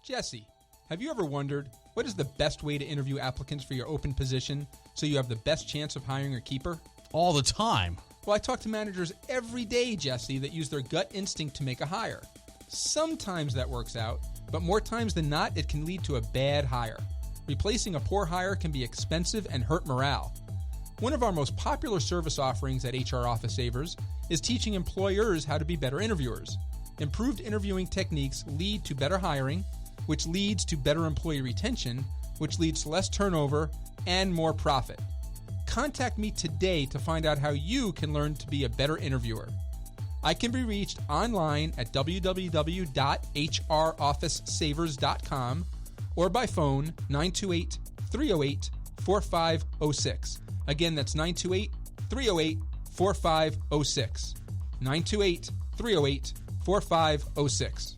Speaker 8: Jesse, have you ever wondered what is the best way to interview applicants for your open position so you have the best chance of hiring a keeper?
Speaker 4: All the time.
Speaker 8: Well, I talk to managers every day, Jesse, that use their gut instinct to make a hire. Sometimes that works out, but more times than not, it can lead to a bad hire. Replacing a poor hire can be expensive and hurt morale. One of our most popular service offerings at HR Office Savers is teaching employers how to be better interviewers. Improved interviewing techniques lead to better hiring, which leads to better employee retention, which leads to less turnover and more profit. Contact me today to find out how you can learn to be a better interviewer. I can be reached online at www.hrofficesavers.com or by phone 928-308-4506. Again, that's 928-308-4506. 928-308-4506.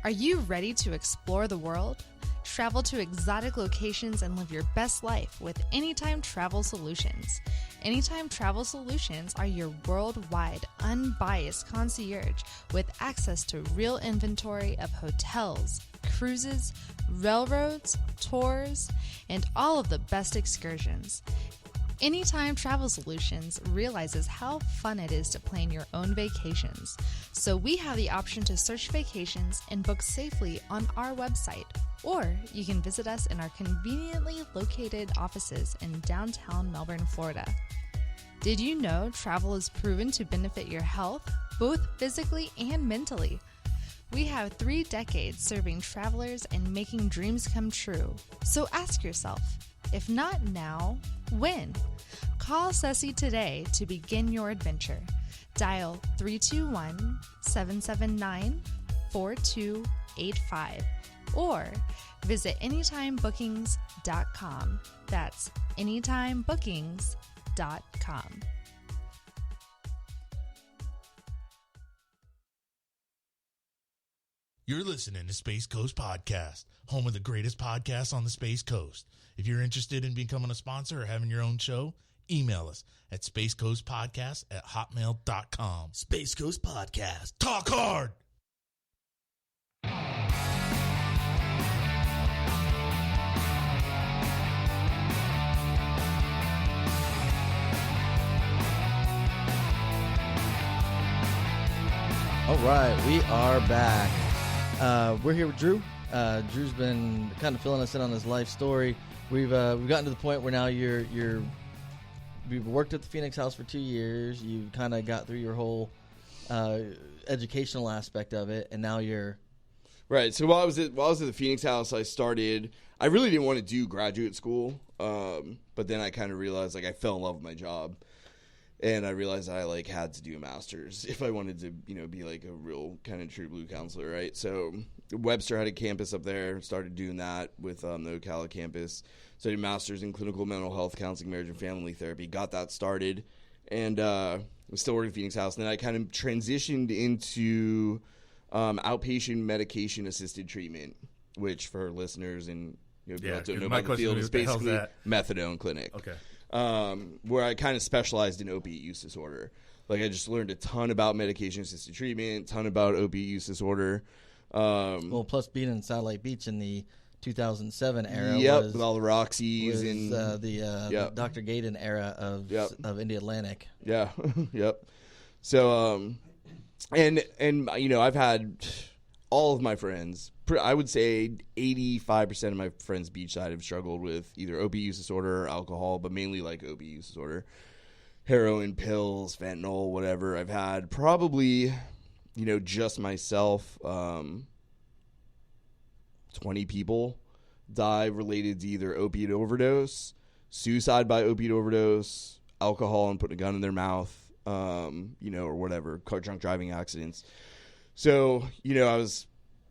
Speaker 9: Are you ready to explore the world? Travel to exotic locations and live your best life with Anytime Travel Solutions. Anytime Travel Solutions are your worldwide, unbiased concierge with access to real inventory of hotels, cruises, railroads, tours, and all of the best excursions. Anytime Travel Solutions realizes how fun it is to plan your own vacations, so we have the option to search vacations and book safely on our website, or you can visit us in our conveniently located offices in downtown Melbourne, Florida. Did you know travel is proven to benefit your health, both physically and mentally? We have 3 decades serving travelers and making dreams come true. So ask yourself, if not now, when? Call Ceci today to begin your adventure. Dial 321-779-4285 or visit anytimebookings.com. That's anytimebookings.com.
Speaker 7: You're listening to Space Coast Podcast, home of the greatest podcasts on the Space Coast. If you're interested in becoming a sponsor or having your own show, email us at spacecoastpodcast@hotmail.com.
Speaker 10: Space Coast Podcast.
Speaker 7: Talk hard!
Speaker 1: right, we are back. We're here with Drew. Drew's been kind of filling us in on his life story. We've gotten to the point where now we've worked at the Phoenix House for 2 years. You kind of got through your whole educational aspect of it, and now you're
Speaker 3: right. So while I was at the Phoenix House, I really didn't want to do graduate school, but then I kind of realized I fell in love with my job. And I realized I had to do a master's if I wanted to, be a real kind of true blue counselor, right? So Webster had a campus up there, started doing that with the Ocala campus. So I did a master's in clinical mental health counseling, marriage and family therapy, got that started, and was still working at Phoenix House. And then I kind of transitioned into outpatient medication assisted treatment, which for listeners and people that don't know about the field is basically methadone clinic.
Speaker 2: Okay.
Speaker 3: Where I kind of specialized in opiate use disorder. I just learned a ton about medication-assisted treatment, ton about opiate use disorder.
Speaker 1: Plus being in Satellite Beach in the 2007 era.
Speaker 3: Yep, with all the Roxys and
Speaker 1: the Dr. Gaydon era of Indy Atlantic.
Speaker 3: Yeah, yep. So, and I've had all of my friends. I would say 85% of my friends beachside have struggled with either opiate use disorder or alcohol, but mainly opiate use disorder. Heroin, pills, fentanyl, whatever. I've had probably, just myself, 20 people die related to either opiate overdose, suicide by opiate overdose, alcohol and putting a gun in their mouth, or whatever, drunk driving accidents. So,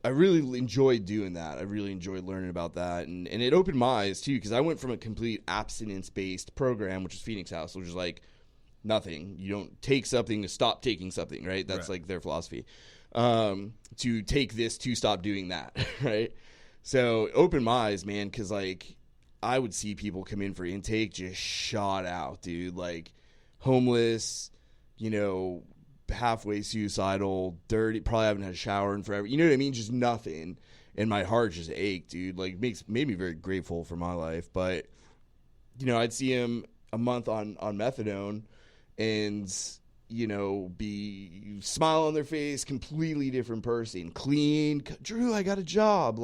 Speaker 3: I really enjoyed doing that. I really enjoyed learning about that. And it opened my eyes, too, because I went from a complete abstinence-based program, which is Phoenix House, which is nothing. You don't take something to stop taking something, right? That's their philosophy. To take this to stop doing that, right? So it opened my eyes, man, because, I would see people come in for intake just shot out, dude. Homeless, halfway suicidal, dirty, probably haven't had a shower in forever. You know what I mean? Just nothing. And my heart just ached, dude. Made me very grateful for my life. But, I'd see him a month on methadone and, be smile on their face, completely different person, clean. Drew, I got a job.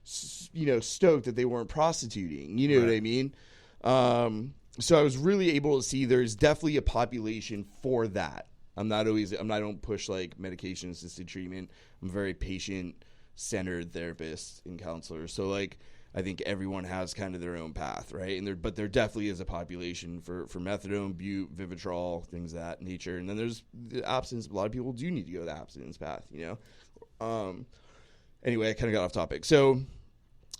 Speaker 3: Stoked that they weren't prostituting. You know what I mean? So I was really able to see there's definitely a population for that. I don't push medication assisted treatment. I'm a very patient centered therapist and counselor. So I think everyone has kind of their own path, right? But there definitely is a population for methadone, bute, Vivitrol, things of that nature. And then there's the abstinence. A lot of people do need to go the abstinence path, Anyway, I kind of got off topic. So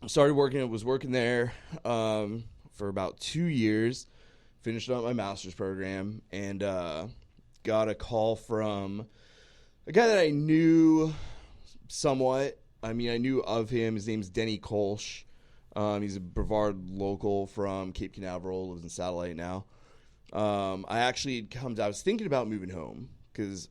Speaker 3: I was working there for about 2 years, finished up my master's program, and got a call from a guy that I knew somewhat. I knew of him. His name's Denny Kolsch. He's a Brevard local from Cape Canaveral, lives in Satellite now. I was thinking about moving home because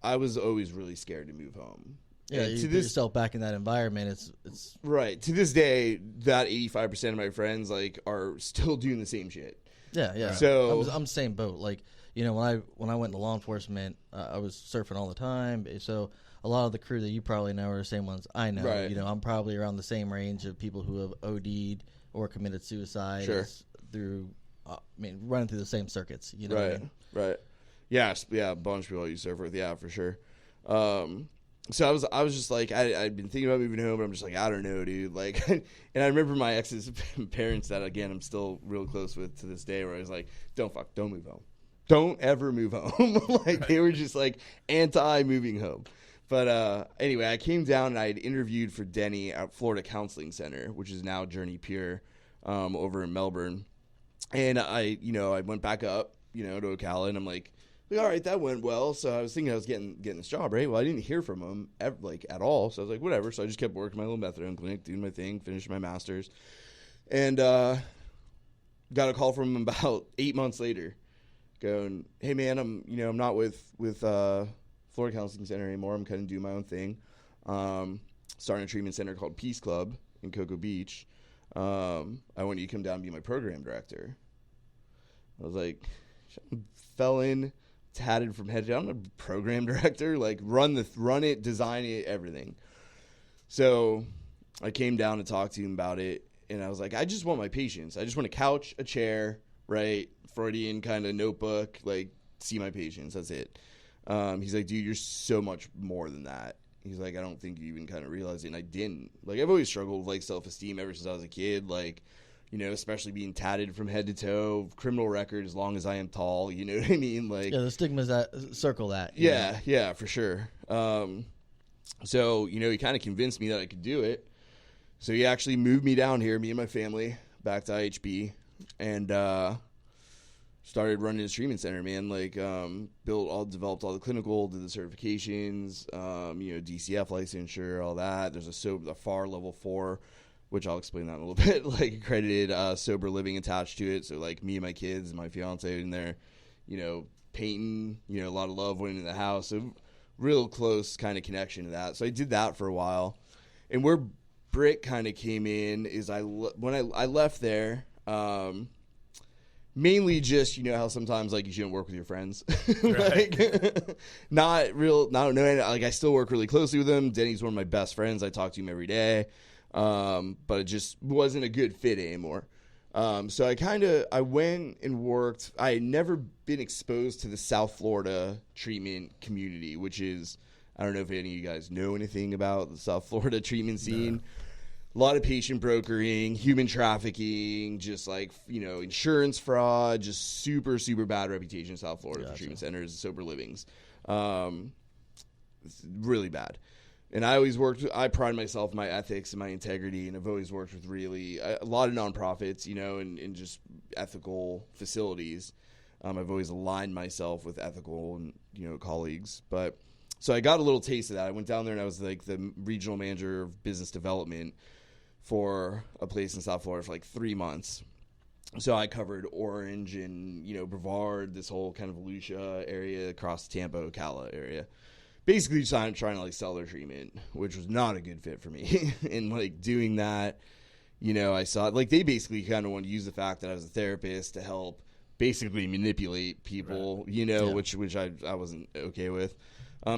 Speaker 3: I was always really scared to move home.
Speaker 1: Yeah, you put yourself back in that environment. It's
Speaker 3: right. To this day, that 85% of my friends are still doing the same shit.
Speaker 1: Yeah.
Speaker 3: So
Speaker 1: I'm the same boat. When I went into law enforcement, I was surfing all the time. So a lot of the crew that you probably know are the same ones I know.
Speaker 3: Right.
Speaker 1: I'm probably around the same range of people who have OD'd or committed suicide.
Speaker 3: Sure.
Speaker 1: Through, running through the same circuits. You know
Speaker 3: right.
Speaker 1: what I mean?
Speaker 3: Right. Yeah. A bunch of people you surf with. Yeah, for sure. So I was just I'd been thinking about moving home, but I'm just I don't know, dude. And I remember my ex's parents that, again, I'm still real close with to this day, where I was don't move home. Don't ever move home. They were just anti-moving home. But anyway, I came down and I had interviewed for Denny at Florida Counseling Center, which is now Journey Pure, over in Melbourne. And I went back up, to Ocala, and I'm all right, that went well. So I was thinking I was getting this job, right? Well, I didn't hear from him at all. So I was whatever. So I just kept working my little methadone clinic, doing my thing, finished my master's, and got a call from him about 8 months later, going, "Hey man, I'm not with Florida Counseling Center anymore. I'm kind of doing my own thing. Starting a treatment center called Peace Club in Cocoa Beach. I want you to come down and be my program director." I was fell in tatted from head to toe. I'm a program director, like run it, design it, everything. So I came down to talk to him about it, and I was like, I just want my patients. I just want a couch, a chair, right? Freudian kind of notebook, like see my patients. That's it. He's like, dude, you're so much more than that. He's like, I don't think you even kind of realize it. And I didn't. Like, I've always struggled with, like, self-esteem ever since I was a kid. Like, you know, especially being tatted from head to toe, criminal record as long as I am tall. You know what I mean? Like,
Speaker 1: Yeah, the stigma's that circle that.
Speaker 3: Yeah, for sure. So, you know, he kind of convinced me that I could do it. So he actually moved me down here, me and my family, back to IHB, and started running his treatment center, man. Like, developed all the clinical, did the certifications, you know, DCF licensure, all that. There's a FAR level 4, which I'll explain that in a little bit, like accredited sober living attached to it. So, like, me and my kids and my fiance in there, you know, painting, you know, a lot of love went into the house. So, real close kind of connection to that. So, I did that for a while. And where BRIC kind of came in is when I left there, mainly just, you know, how sometimes, like, you shouldn't work with your friends. Like, like, I still work really closely with him. Denny's one of my best friends. I talk to him every day. But it just wasn't a good fit anymore. So I went and worked. I had never been exposed to the South Florida treatment community, which is, I don't know if any of you guys know anything about the South Florida treatment scene. No. A lot of patient brokering, human trafficking, just like, you know, insurance fraud, just super, super bad reputation in South Florida for treatment centers and sober livings. It's really bad. And I pride myself in my ethics and my integrity, and I've always worked with a lot of nonprofits, you know, and just ethical facilities. I've always aligned myself with ethical and, you know, colleagues. But so I got a little taste of that. I went down there and I was like the regional manager of business development for a place in South Florida for like 3 months. So I covered Orange and, you know, Brevard, this whole kind of Volusia area across Tampa, Ocala area. Basically just trying to like sell their treatment, which was not a good fit for me. And like doing that, you know, I saw like they basically kind of wanted to use the fact that I was a therapist to help basically manipulate people, you know, which I wasn't okay with.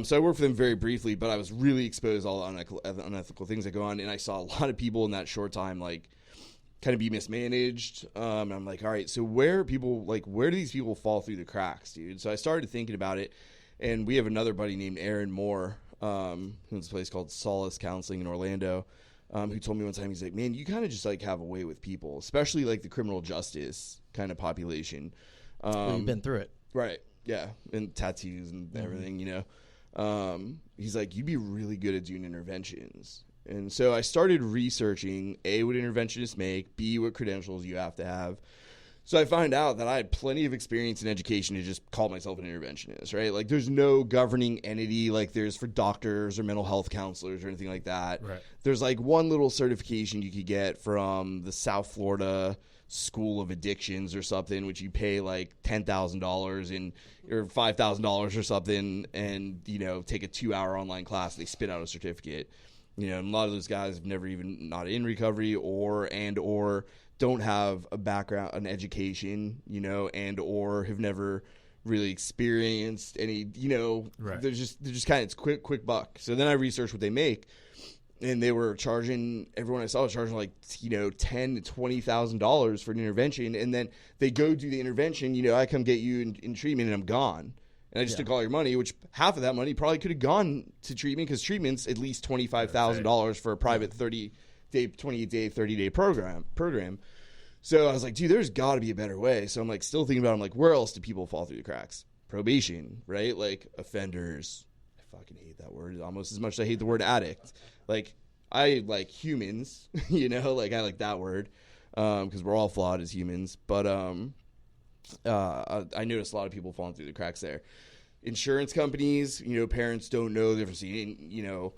Speaker 3: So I worked for them very briefly, but I was really exposed to all the unethical things that go on. And I saw a lot of people in that short time, like, kind of be mismanaged. And I'm like, all right, so where do these people fall through the cracks, dude? So I started thinking about it. And we have another buddy named Aaron Moore, who owns a place called Solace Counseling in Orlando, who told me one time, he's like, man, you kind of just like have a way with people, especially like the criminal justice kind of population.
Speaker 1: You've been through it.
Speaker 3: Right. Yeah. And tattoos and everything, you know. He's like, you'd be really good at doing interventions. And so I started researching, A, what interventionists make, B, what credentials you have to have. So I found out that I had plenty of experience in education to just call myself an interventionist, right? Like there's no governing entity like there's for doctors or mental health counselors or anything like that. Right. There's like one little certification you could get from the South Florida School of Addictions or something, which you pay like $10,000 or $5,000 or something, and, you know, take a 2-hour online class. They spit out a certificate. You know, and a lot of those guys have never even not in recovery or don't have a background, an education, you know, and or have never really experienced any, you know, they're just kind of, it's quick buck. So then I researched what they make, and they were charging, everyone I saw was charging like, you know, $10,000 to $20,000 for an intervention, and then they go do the intervention, you know, I come get you in treatment and I'm gone. And I just took all your money, which half of that money probably could have gone to treatment, because treatment's at least $25,000 for a private 28-day, 30-day program. So I was like, dude, there's got to be a better way. So I'm like still thinking about it. I'm like, where else do people fall through the cracks? Probation, right? Like offenders. I fucking hate that word almost as much as I hate the word addict. Like I like humans, you know, like I like that word because we're all flawed as humans. But I noticed a lot of people falling through the cracks there. Insurance companies, you know, parents don't know the difference between, you know,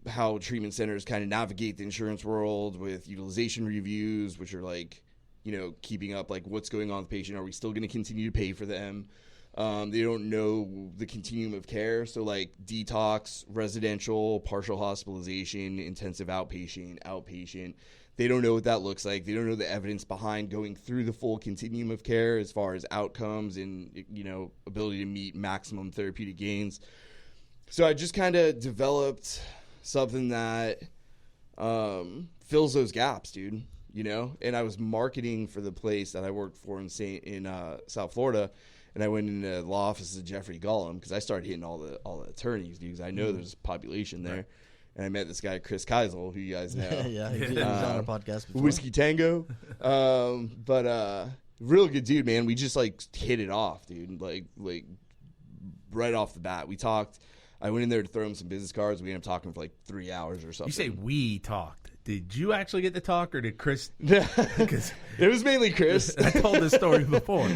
Speaker 3: how treatment centers kind of navigate the insurance world with utilization reviews, which are like, you know, keeping up like what's going on with the patient. Are we still going to continue to pay for them? They don't know the continuum of care. So like detox, residential, partial hospitalization, intensive outpatient. They don't know what that looks like. They don't know the evidence behind going through the full continuum of care as far as outcomes and, ability to meet maximum therapeutic gains. So I just kind of developed something that fills those gaps, dude, and I was marketing for the place that I worked for in South Florida. And I went into the law offices of Jeffrey Gollum because I started hitting all the attorneys, dude, because I know there's population there. Right. And I met this guy, Chris Keisel, who you guys know.
Speaker 1: Yeah, he was on our podcast before.
Speaker 3: Whiskey Tango. But real good dude, man. We just, hit it off, dude. Like right off the bat. We talked. I went in there to throw him some business cards. We ended up talking for, 3 hours or something.
Speaker 2: You say we talked. Did you actually get to talk, or did Chris?
Speaker 3: Because it was mainly Chris.
Speaker 2: I told this story before.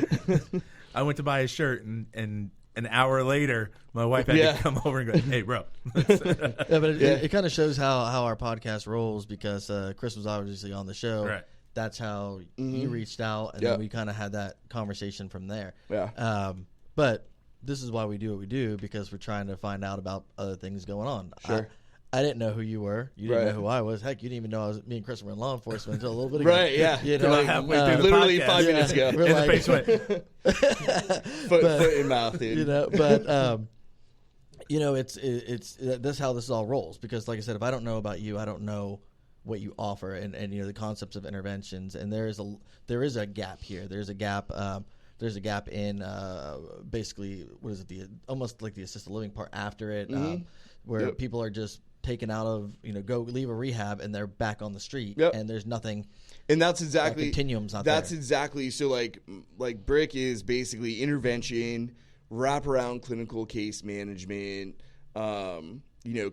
Speaker 2: I went to buy a shirt, and an hour later, my wife had to come over and go, "Hey, bro."
Speaker 1: It kind of shows how our podcast rolls because Chris was obviously on the show.
Speaker 2: Right.
Speaker 1: That's how you reached out, and then we kind of had that conversation from there.
Speaker 3: Yeah.
Speaker 1: But this is why we do what we do, because we're trying to find out about other things going on.
Speaker 3: Sure.
Speaker 1: I didn't know who you were. You didn't know who I was. Heck, you didn't even know me and Chris were in law enforcement until a little bit ago.
Speaker 3: Right, yeah.
Speaker 2: Halfway through the
Speaker 3: literally
Speaker 2: podcast.
Speaker 3: 5 minutes ago.
Speaker 1: We're
Speaker 2: In the face went.
Speaker 3: Foot in mouth, dude.
Speaker 1: It's that's how this all rolls. Because, like I said, if I don't know about you, I don't know what you offer, and the concepts of interventions. And there is a gap here. There's a gap. There's a gap in basically what is it? Almost like the assisted living part after it, where people are just taken out of go leave a rehab and they're back on the street, and there's nothing.
Speaker 3: And that's exactly
Speaker 1: continuum's not
Speaker 3: that's
Speaker 1: there.
Speaker 3: exactly so like BRIC is basically intervention, wraparound clinical case management,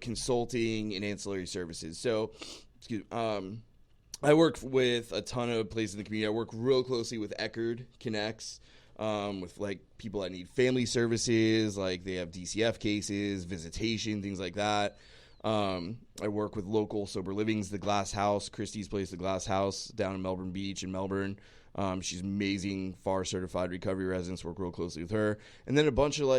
Speaker 3: consulting and ancillary services. So I work with a ton of places in the community. I work real closely with Eckerd Connects, with people that need family services, they have DCF cases, visitation, things like that. I work with local sober livings, the Glass House, Christy's place, the Glass House down in Melbourne Beach in Melbourne. She's amazing, FAR certified recovery residents, work real closely with her. And then a bunch of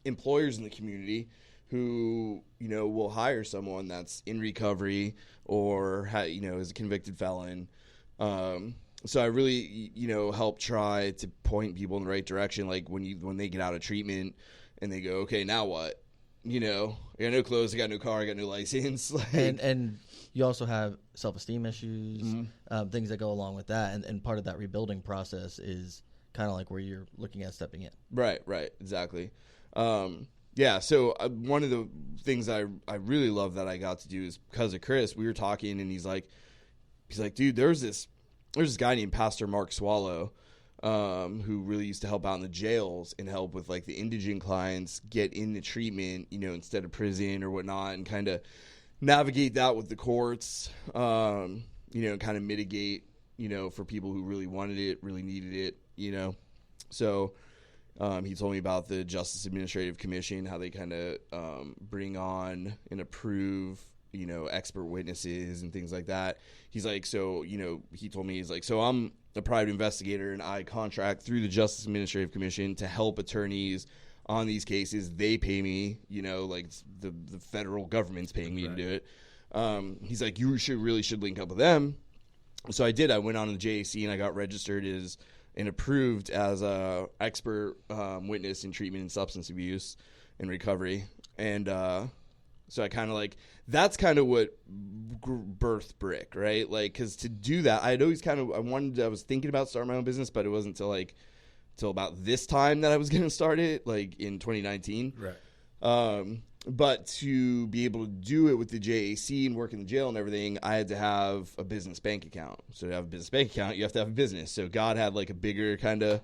Speaker 3: employers in the community who, will hire someone that's in recovery or, is a convicted felon. So I really, help try to point people in the right direction. When they get out of treatment and they go, okay, now what? I got no clothes, I got no car, I got no license.
Speaker 1: And you also have self-esteem issues, things that go along with that. And part of that rebuilding process is kind of where you're looking at stepping in. Right,
Speaker 3: exactly. So one of the things I really love that I got to do is because of Chris. We were talking, and he's like, dude, there's this guy named Pastor Mark Swallow, who really used to help out in the jails and help with the indigent clients get into treatment, instead of prison or whatnot, and kind of navigate that with the courts, and kind of mitigate, for people who really wanted it, really needed it, So he told me about the Justice Administrative Commission, how they kind of bring on and approve, expert witnesses and things like that. He's like, so, he told me, so I'm a private investigator and I contract through the Justice Administrative Commission to help attorneys on these cases. They pay me, the federal government's paying me to do it. He's like, you should link up with them. So I did. I went on to the JAC and I got registered and approved as a expert witness in treatment and substance abuse and recovery. And so I kind of that's kind of what birthed BRIC, right? Because to do that, I was thinking about starting my own business, but it wasn't till about this time that I was going to start it, in 2019.
Speaker 2: Right.
Speaker 3: But to be able to do it with the JAC and work in the jail and everything, I had to have a business bank account. So to have a business bank account, you have to have a business. So God had a bigger kind of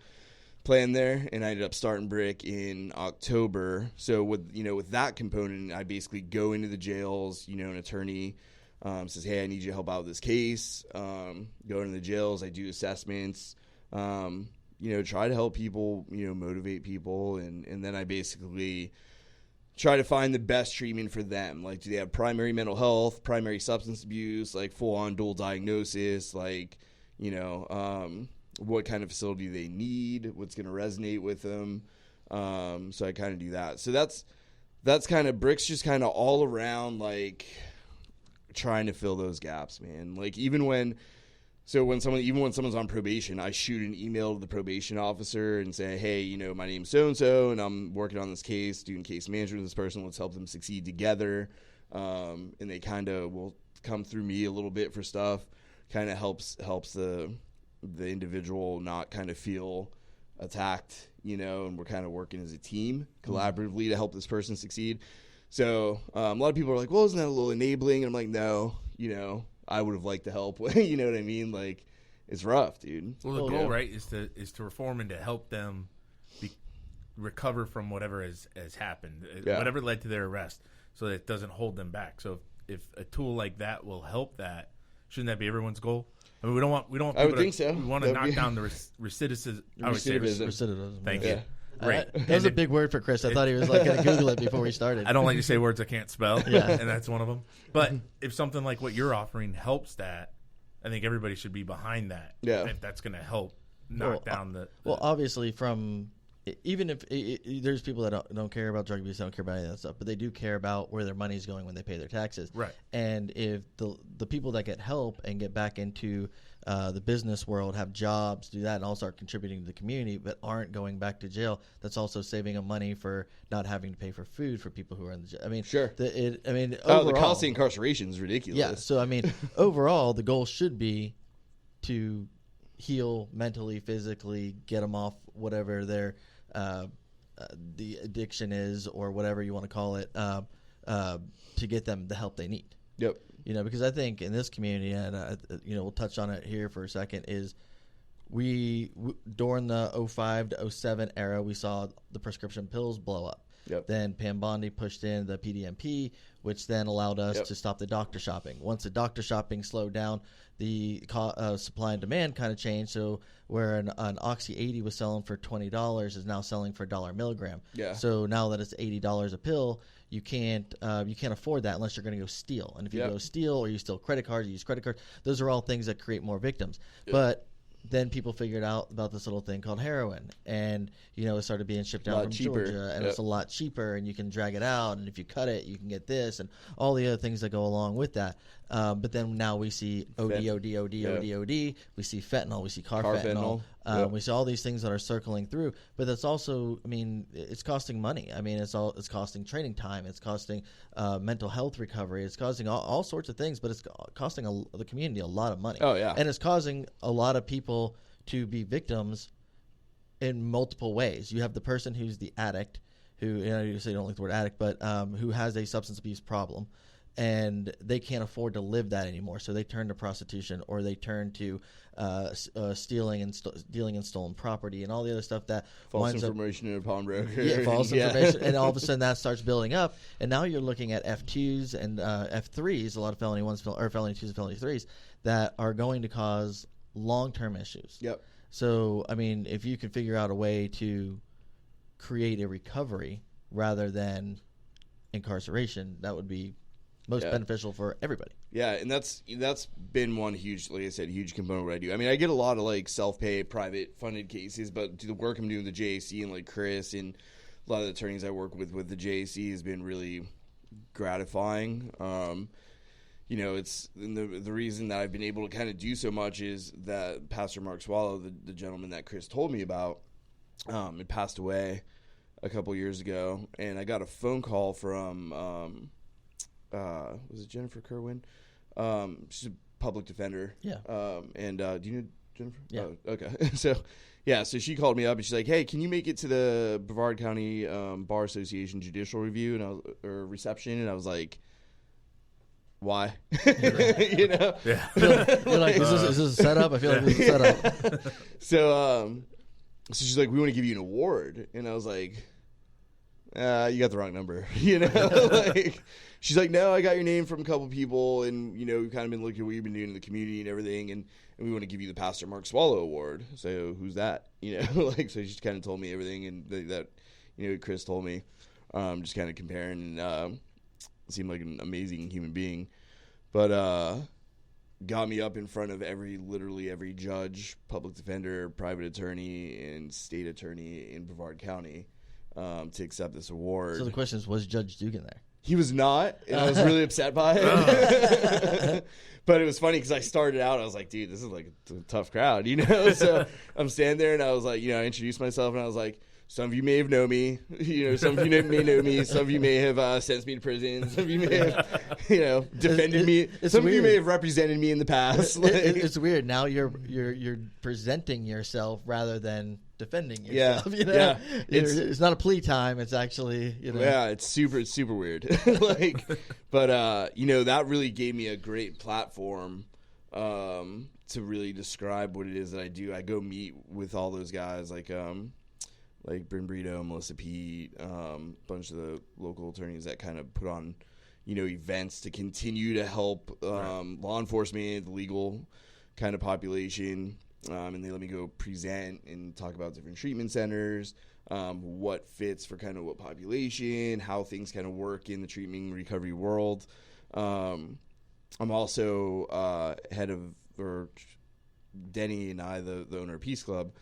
Speaker 3: plan there, and I ended up starting BRIC in October. So with that component, I basically go into the jails. An attorney says, "Hey, I need you to help out with this case." Go into the jails. I do assessments. Try to help people. Motivate people, and then I basically try to find the best treatment for them. Do they have primary mental health, primary substance abuse, full-on dual diagnosis, what kind of facility they need, what's going to resonate with them. So I kind of do that. So that's kind of BRIC's just kind of all around trying to fill those gaps, man. Like when someone's on probation, I shoot an email to the probation officer and say, hey, my name's so-and-so, and I'm working on this case, doing case management with this person. Let's help them succeed together. And they kind of will come through me a little bit for stuff. Kind of helps the individual not kind of feel attacked, and we're kind of working as a team collaboratively to help this person succeed. So a lot of people are like, well, isn't that a little enabling? And I'm like, no, I would have liked to help. You know what I mean? Like, it's rough, dude.
Speaker 2: Well, the goal, right, is to reform and to help them recover from whatever has happened, whatever led to their arrest, so that it doesn't hold them back. So if a tool like that will help that, shouldn't that be everyone's goal? I mean, we don't want people
Speaker 3: I would think so.
Speaker 2: We want to knock down the recidivism.
Speaker 1: Recidivism.
Speaker 2: Thank
Speaker 3: Yeah.
Speaker 2: you. Right.
Speaker 1: That was a big word for Chris. I thought he was like going to Google it before we started.
Speaker 2: I don't like to say words I can't spell,
Speaker 1: Yeah.
Speaker 2: and that's one of them. But if something like what you're offering helps that, I think everybody should be behind that.
Speaker 3: Yeah.
Speaker 2: If that's going to help knock down the...
Speaker 1: Well, obviously, even if there's people that don't care about drug abuse, don't care about any of that stuff, but they do care about where their money's going when they pay their taxes.
Speaker 2: Right.
Speaker 1: And if the people that get help and get back into the business world, have jobs, do that, and all start contributing to the community, but aren't going back to jail, that's also saving them money for not having to pay for food for people who are in the jail. I mean,
Speaker 3: Sure.
Speaker 1: Overall,
Speaker 3: The cost of incarceration is ridiculous.
Speaker 1: yeah. So overall, the goal should be to heal mentally, physically, get them off whatever their the addiction is or whatever you want to call it, to get them the help they need.
Speaker 3: Yep.
Speaker 1: Because I think in this community, and we'll touch on it here for a second, is during the 05 to 07 era, we saw the prescription pills blow up.
Speaker 3: Yep.
Speaker 1: Then Pam Bondi pushed in the PDMP, which then allowed us to stop the doctor shopping. Once the doctor shopping slowed down, the supply and demand kind of changed. So where an Oxy 80 was selling for $20 is now selling for $1 a milligram.
Speaker 3: Yeah.
Speaker 1: So now that it's $80 a pill, you can't afford that unless you're going to go steal. And if you go steal or you steal credit cards, you use credit cards, those are all things that create more victims. Yep. But then people figured out about this little thing called heroin, and it started being shipped out from Georgia, and it's a lot cheaper, and you can drag it out, and if you cut it, you can get this, and all the other things that go along with that. But then now we see OD. We see fentanyl. We see carfentanil. We see all these things that are circling through. But that's also, it's costing money. It's costing training time. It's costing mental health recovery. It's costing all sorts of things. But it's costing the community a lot of money.
Speaker 3: Oh yeah,
Speaker 1: and it's causing a lot of people to be victims in multiple ways. You have the person who's the addict, who you say you don't like the word addict, but who has a substance abuse problem. And they can't afford to live that anymore, so they turn to prostitution, or they turn to stealing and dealing in stolen property and all the other stuff that
Speaker 3: false information in a pawnbroker.
Speaker 1: Yeah, false information, and all of a sudden that starts building up, and now you're looking at F2s and F3s, a lot of felony 1s or felony 2s and felony 3s that are going to cause long-term issues.
Speaker 3: Yep.
Speaker 1: So if you could figure out a way to create a recovery rather than incarceration, that would be most beneficial for everybody.
Speaker 3: Yeah, and that's been one huge, like I said, huge component of what I do. I get a lot of self-pay, private funded cases, but the work I'm doing with the JAC and Chris and a lot of the attorneys I work with the JAC has been really gratifying. It's the reason that I've been able to kind of do so much is that Pastor Mark Swallow, the gentleman that Chris told me about, had passed away a couple years ago, and I got a phone call from was it Jennifer Kerwin? She's a public defender.
Speaker 1: Yeah.
Speaker 3: And do you know Jennifer?
Speaker 1: Yeah.
Speaker 3: Oh, okay. So she called me up and she's like, "Hey, can you make it to the Brevard County Bar Association Judicial Review or reception?" And I was like, "Why?" Yeah.
Speaker 1: You're like, is this a setup? I feel like this is a setup.
Speaker 3: So she's like, "We want to give you an award," and I was like, "You got the wrong number." She's like, "No, I got your name from a couple people, and we've kind of been looking at what you've been doing in the community and everything, and we want to give you the Pastor Mark Swallow Award." So who's that? So she just kind of told me everything, and that Chris told me, just kind of comparing, and seemed like an amazing human being, but got me up in front of literally every judge, public defender, private attorney, and state attorney in Brevard County to accept this award.
Speaker 1: So the question is, was Judge Dugan there?
Speaker 3: He was not, and I was really upset by it. But it was funny because I started out, I was like, dude, this is like a tough crowd, you know? So I'm standing there, and I was like, you know, I introduced myself, and I was like, some of you may have known me, you know, some of you may know me, some of you may have sentenced me to prison, some of you may have, you know, defended me, some of you may have represented me in the past.
Speaker 1: It's weird. Now you're presenting yourself rather than defending yourself.
Speaker 3: Yeah,
Speaker 1: you know?
Speaker 3: yeah.
Speaker 1: It's not a plea time. It's actually, you know.
Speaker 3: Yeah, it's super weird. But you know, that really gave me a great platform to really describe what it is that I do. I go meet with all those guys, like Bryn Brito, Melissa Pete, bunch of the local attorneys that kind of put on, you know, events to continue to help law enforcement, the legal kind of population. And they let me go present and talk about different treatment centers, what fits for kind of what population, how things kind of work in the treatment and recovery world. I'm also head of, or Denny and I, the owner of Peace Club,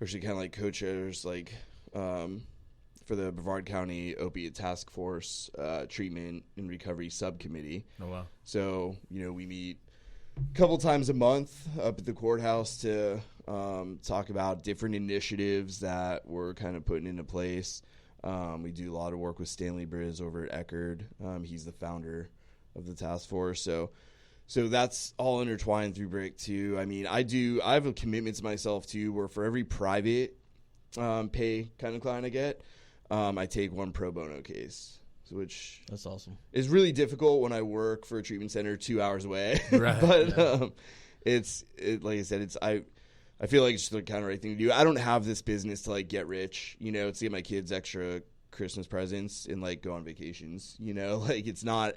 Speaker 3: are actually kind of like co-chairs, like for the Brevard County Opiate Task Force Treatment and Recovery Subcommittee.
Speaker 2: Oh, wow.
Speaker 3: So, you know, we meet a couple times a month up at the courthouse to talk about different initiatives that we're kind of putting into place. We do a lot of work with Stanley Briz over at Eckerd. He's the founder of the task force. So that's all intertwined through BRIC too. I mean, I have a commitment to myself too, where for every private pay kind of client I get, I take one pro bono case. Which
Speaker 1: that's awesome.
Speaker 3: Is really difficult when I work for a treatment center 2 hours away.
Speaker 2: Right.
Speaker 3: But it's like I said, I feel like it's the kind of right thing to do. I don't have this business to like get rich, you know, to get my kids extra Christmas presents and like go on vacations, you know, like it's not,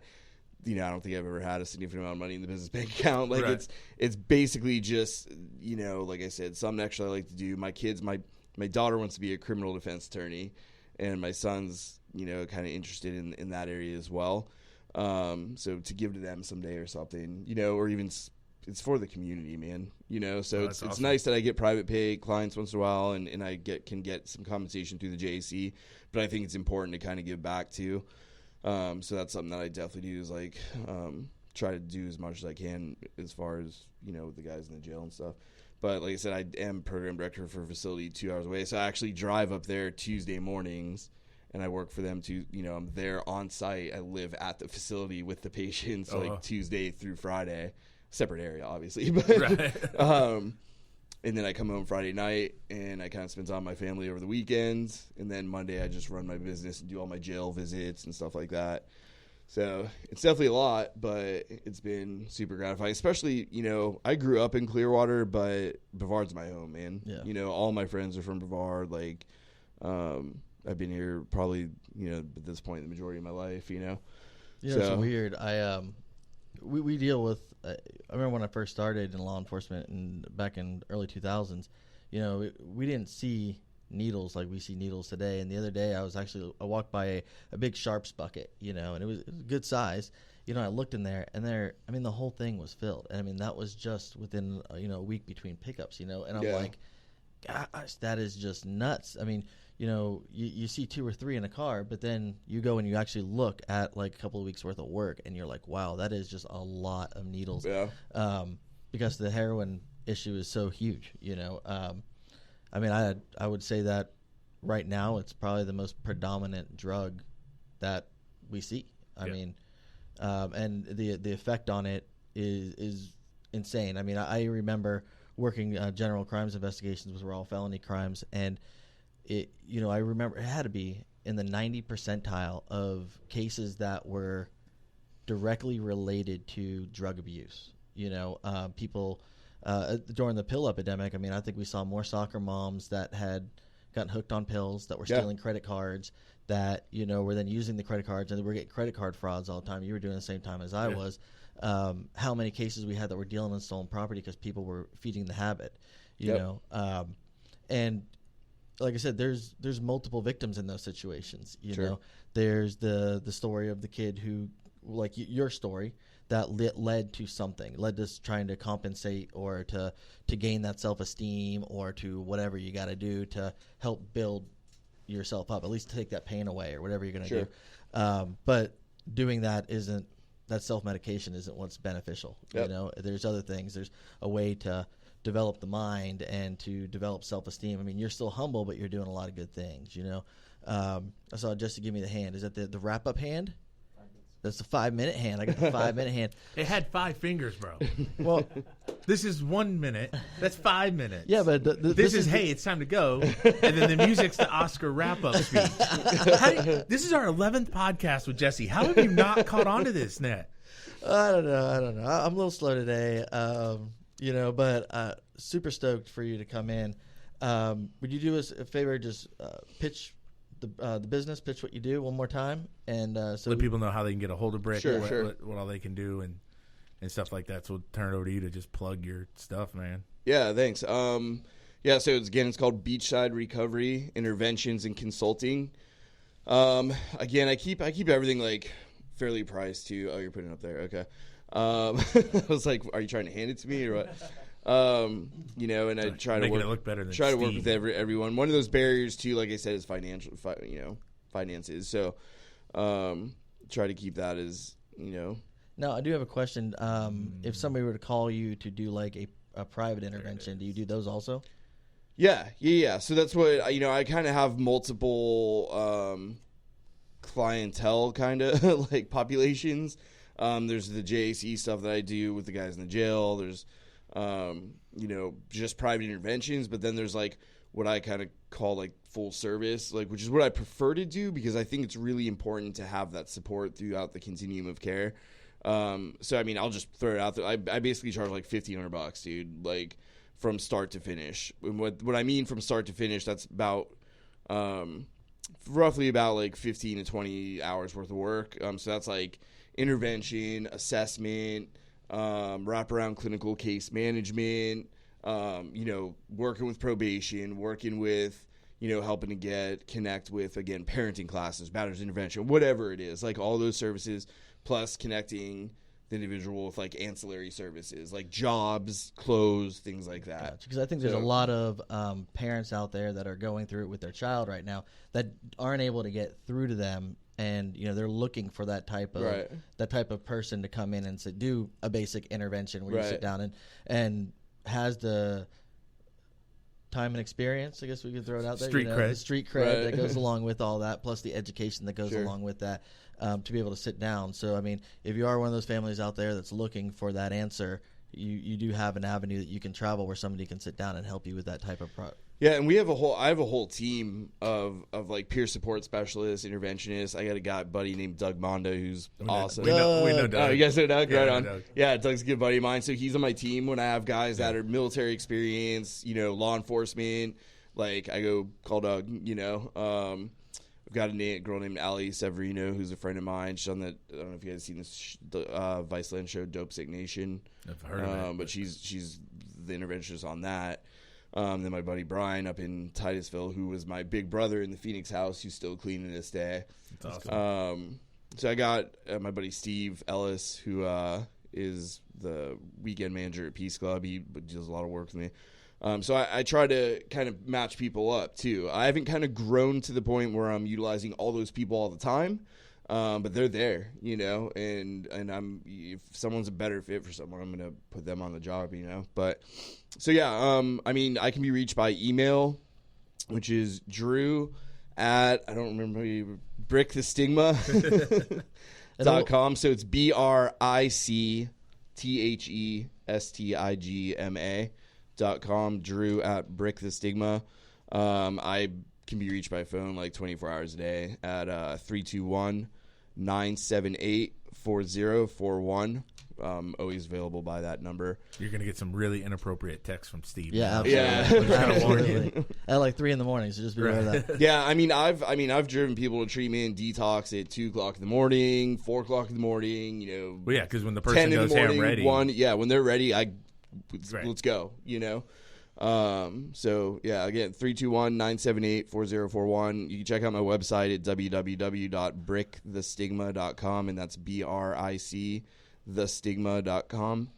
Speaker 3: you know, I don't think I've ever had a significant amount of money in the business bank account. Like it's basically just, you know, like I said, something extra I like to do. My kids, my daughter wants to be a criminal defense attorney, and my son's, you know, kind of interested in that area as well. So to give to them someday or something, you know, or even it's for the community, man, you know, so it's
Speaker 2: awesome.
Speaker 3: It's nice that I get private pay clients once in a while and I can get some compensation through the JAC, but I think it's important to kind of give back too. So that's something that I definitely do is like, try to do as much as I can as far as, you know, with the guys in the jail and stuff. But like I said, I am program director for a facility 2 hours away. So I actually drive up there Tuesday mornings and I work for them to, you know, I'm there on site. I live at the facility with the patients Tuesday through Friday, separate area, obviously. But, and then I come home Friday night and I kind of spend time with my family over the weekends. And then Monday I just run my business and do all my jail visits and stuff like that. So it's definitely a lot, but it's been super gratifying, especially, you know, I grew up in Clearwater, but Brevard's my home, man. Yeah. You know, all my friends are from Brevard. Like, I've been here probably, you know, at this point, the majority of my life, you know.
Speaker 1: You know, it's weird. We deal with, I remember when I first started in law enforcement and back in early 2000s, you know, we didn't see needles like we see needles today. And the other day I walked by a big Sharps bucket, you know, and it was good size. You know, I looked in there and the whole thing was filled. And I mean, that was just within, you know, a week between pickups, you know, and I'm like, gosh, that is just nuts. I mean, you know, you see 2 or 3 in a car, but then you go and you actually look at like a couple of weeks worth of work and you're like, wow, that is just a lot of needles. Yeah. Because the heroin issue is so huge, you know. I mean, I would say that right now it's probably the most predominant drug that we see. I mean, and the effect on it is insane. I mean, I remember working general crimes investigations, which were all felony crimes, and it, you know, I remember it had to be in the 90 percentile of cases that were directly related to drug abuse. You know, people during the pill epidemic, I mean, I think we saw more soccer moms that had gotten hooked on pills, that were stealing credit cards, that, you know, were then using the credit cards, and they were getting credit card frauds all the time. You were doing the same time as I was. How many cases we had that were dealing in stolen property because people were feeding the habit, you know. And like I said, there's multiple victims in those situations. You know, there's the story of the kid who, like your story, that led to something, led to trying to compensate or to gain that self-esteem or to whatever you got to do to help build yourself up, at least take that pain away or whatever you're going to do. But doing that self-medication isn't what's beneficial.
Speaker 3: Yep.
Speaker 1: You know, there's other things. There's a way to develop the mind and to develop self-esteem. I mean, you're still humble, but you're doing a lot of good things, you know. I saw Jesse give me the hand. Is that the wrap-up hand? That's the 5-minute hand. I got the 5-minute hand.
Speaker 2: It had 5 fingers, bro.
Speaker 1: Well,
Speaker 2: this is 1 minute. That's 5 minutes.
Speaker 1: Yeah, but
Speaker 2: this is hey, it's time to go, and then the music's the Oscar wrap-up speech. This is our 11th podcast with Jesse. How have you not caught on to this, Nat?
Speaker 1: I don't know. I'm a little slow today, you know, but super stoked for you to come in. Would you do us a favor, just pitch the business, pitch what you do one more time, and so
Speaker 2: let people know how they can get a hold of BRIC,
Speaker 3: Sure.
Speaker 2: What all they can do, and stuff like that. So we'll turn it over to you to just plug your stuff, man.
Speaker 3: Yeah, thanks. So it's called Beachside Recovery Interventions and Consulting. Again, I keep everything like fairly priced too. Oh, you're putting it up there. Okay. I was like, are you trying to hand it to me or what? You know, and I try to
Speaker 2: look better than
Speaker 3: try
Speaker 2: Steve.
Speaker 3: to work with everyone. One of those barriers too, like I said, is finances. So, try to keep that as, you know.
Speaker 1: Now, I do have a question. If somebody were to call you to do like a private intervention, do you do those also?
Speaker 3: Yeah. So that's what, you know, I kind of have multiple clientele kind of like populations. There's the JAC stuff that I do with the guys in the jail. There's, you know, just private interventions, but then there's like what I kind of call like full service, like, which is what I prefer to do because I think it's really important to have that support throughout the continuum of care. So, I mean, I'll just throw it out there. I basically charge like $1,500, dude, like from start to finish. And what I mean from start to finish, that's about, roughly about like 15 to 20 hours worth of work. So that's like intervention, assessment, wraparound clinical case management, you know, working with probation, working with, you know, helping to connect with, again, parenting classes, batter's intervention, whatever it is, like all those services, plus connecting the individual with like ancillary services, like jobs, clothes, things like that.
Speaker 1: Because I think there's a lot of parents out there that are going through it with their child right now that aren't able to get through to them. And, you know, they're looking for that type of person to come in and do a basic intervention where you sit down and has the time and experience, I guess we could throw it out there. The street cred that goes along with all that, plus the education that goes along with that, to be able to sit down. So, I mean, if you are one of those families out there that's looking for that answer, you do have an avenue that you can travel where somebody can sit down and help you with that type of
Speaker 3: Yeah, and I have a whole team of like peer support specialists, interventionists. I got a guy, buddy named Doug Mondo, who's awesome.
Speaker 2: We know Doug.
Speaker 3: Oh, you guys know Doug?
Speaker 2: Yeah,
Speaker 3: right on.
Speaker 2: Doug.
Speaker 3: Yeah, Doug's a good buddy of mine. So he's on my team when I have guys that are military experience, you know, law enforcement. Like, I go call Doug, you know. I've got a girl named Allie Severino, who's a friend of mine. She's on I don't know if you guys have seen this Viceland show, Dope Sick Nation.
Speaker 2: I've heard of it.
Speaker 3: But she's the interventionist on that. Then my buddy Brian up in Titusville, who was my big brother in the Phoenix house, who's still cleaning this day.
Speaker 2: That's awesome.
Speaker 3: So I got my buddy Steve Ellis, who is the weekend manager at Peace Club. He does a lot of work with me. So I try to kind of match people up, too. I haven't kind of grown to the point where I'm utilizing all those people all the time, but they're there, you know, and if someone's a better fit for someone, I'm going to put them on the job, you know. But so, yeah, I mean, I can be reached by email, which is Drew at, I don't remember, BRICTheStigma.com. So it's BRICTHESTIGMA.com. Drew at BRICTheStigma. I can be reached by phone like 24 hours a day at 321-978-4041. Always available by that number.
Speaker 2: You're going to get some really inappropriate texts from Steve.
Speaker 1: Yeah,
Speaker 3: absolutely.
Speaker 1: Absolutely. At like 3 a.m, so just be aware of that.
Speaker 3: Yeah, I mean, I've driven people to treatment, detox at 2:00 in the morning, 4:00 in the morning. You know,
Speaker 2: well, yeah, because when the person goes, "Hey, I'm ready,"
Speaker 3: when they're ready, let's go. You know. So yeah, again, 321-978-4041. You can check out my website at www.bricthestigma.com, and that's BRIC thestigma.com.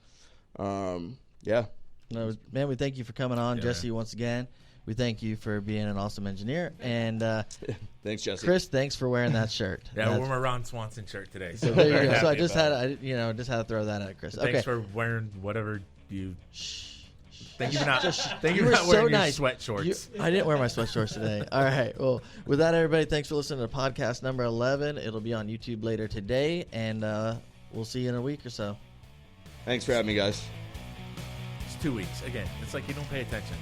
Speaker 3: Yeah.
Speaker 1: No, man, we thank you for coming on,
Speaker 2: Yeah.
Speaker 1: Jesse, once again. We thank you for being an awesome engineer. And
Speaker 3: thanks, Jesse.
Speaker 1: Chris, thanks for wearing that shirt.
Speaker 2: Yeah, I wore my Ron Swanson shirt today.
Speaker 1: So there you go. So I just had to throw that at Chris.
Speaker 2: Thanks
Speaker 1: okay.
Speaker 2: for wearing whatever you. Thank you for not.
Speaker 1: Thank
Speaker 2: you for not wearing your sweat shorts.
Speaker 1: I didn't wear my sweat shorts today. All right. Well, with that, everybody, thanks for listening to podcast number 11. It'll be on YouTube later today, and we'll see you in a week or so.
Speaker 3: Thanks for having me, guys.
Speaker 2: It's 2 weeks. Again, it's like you don't pay attention.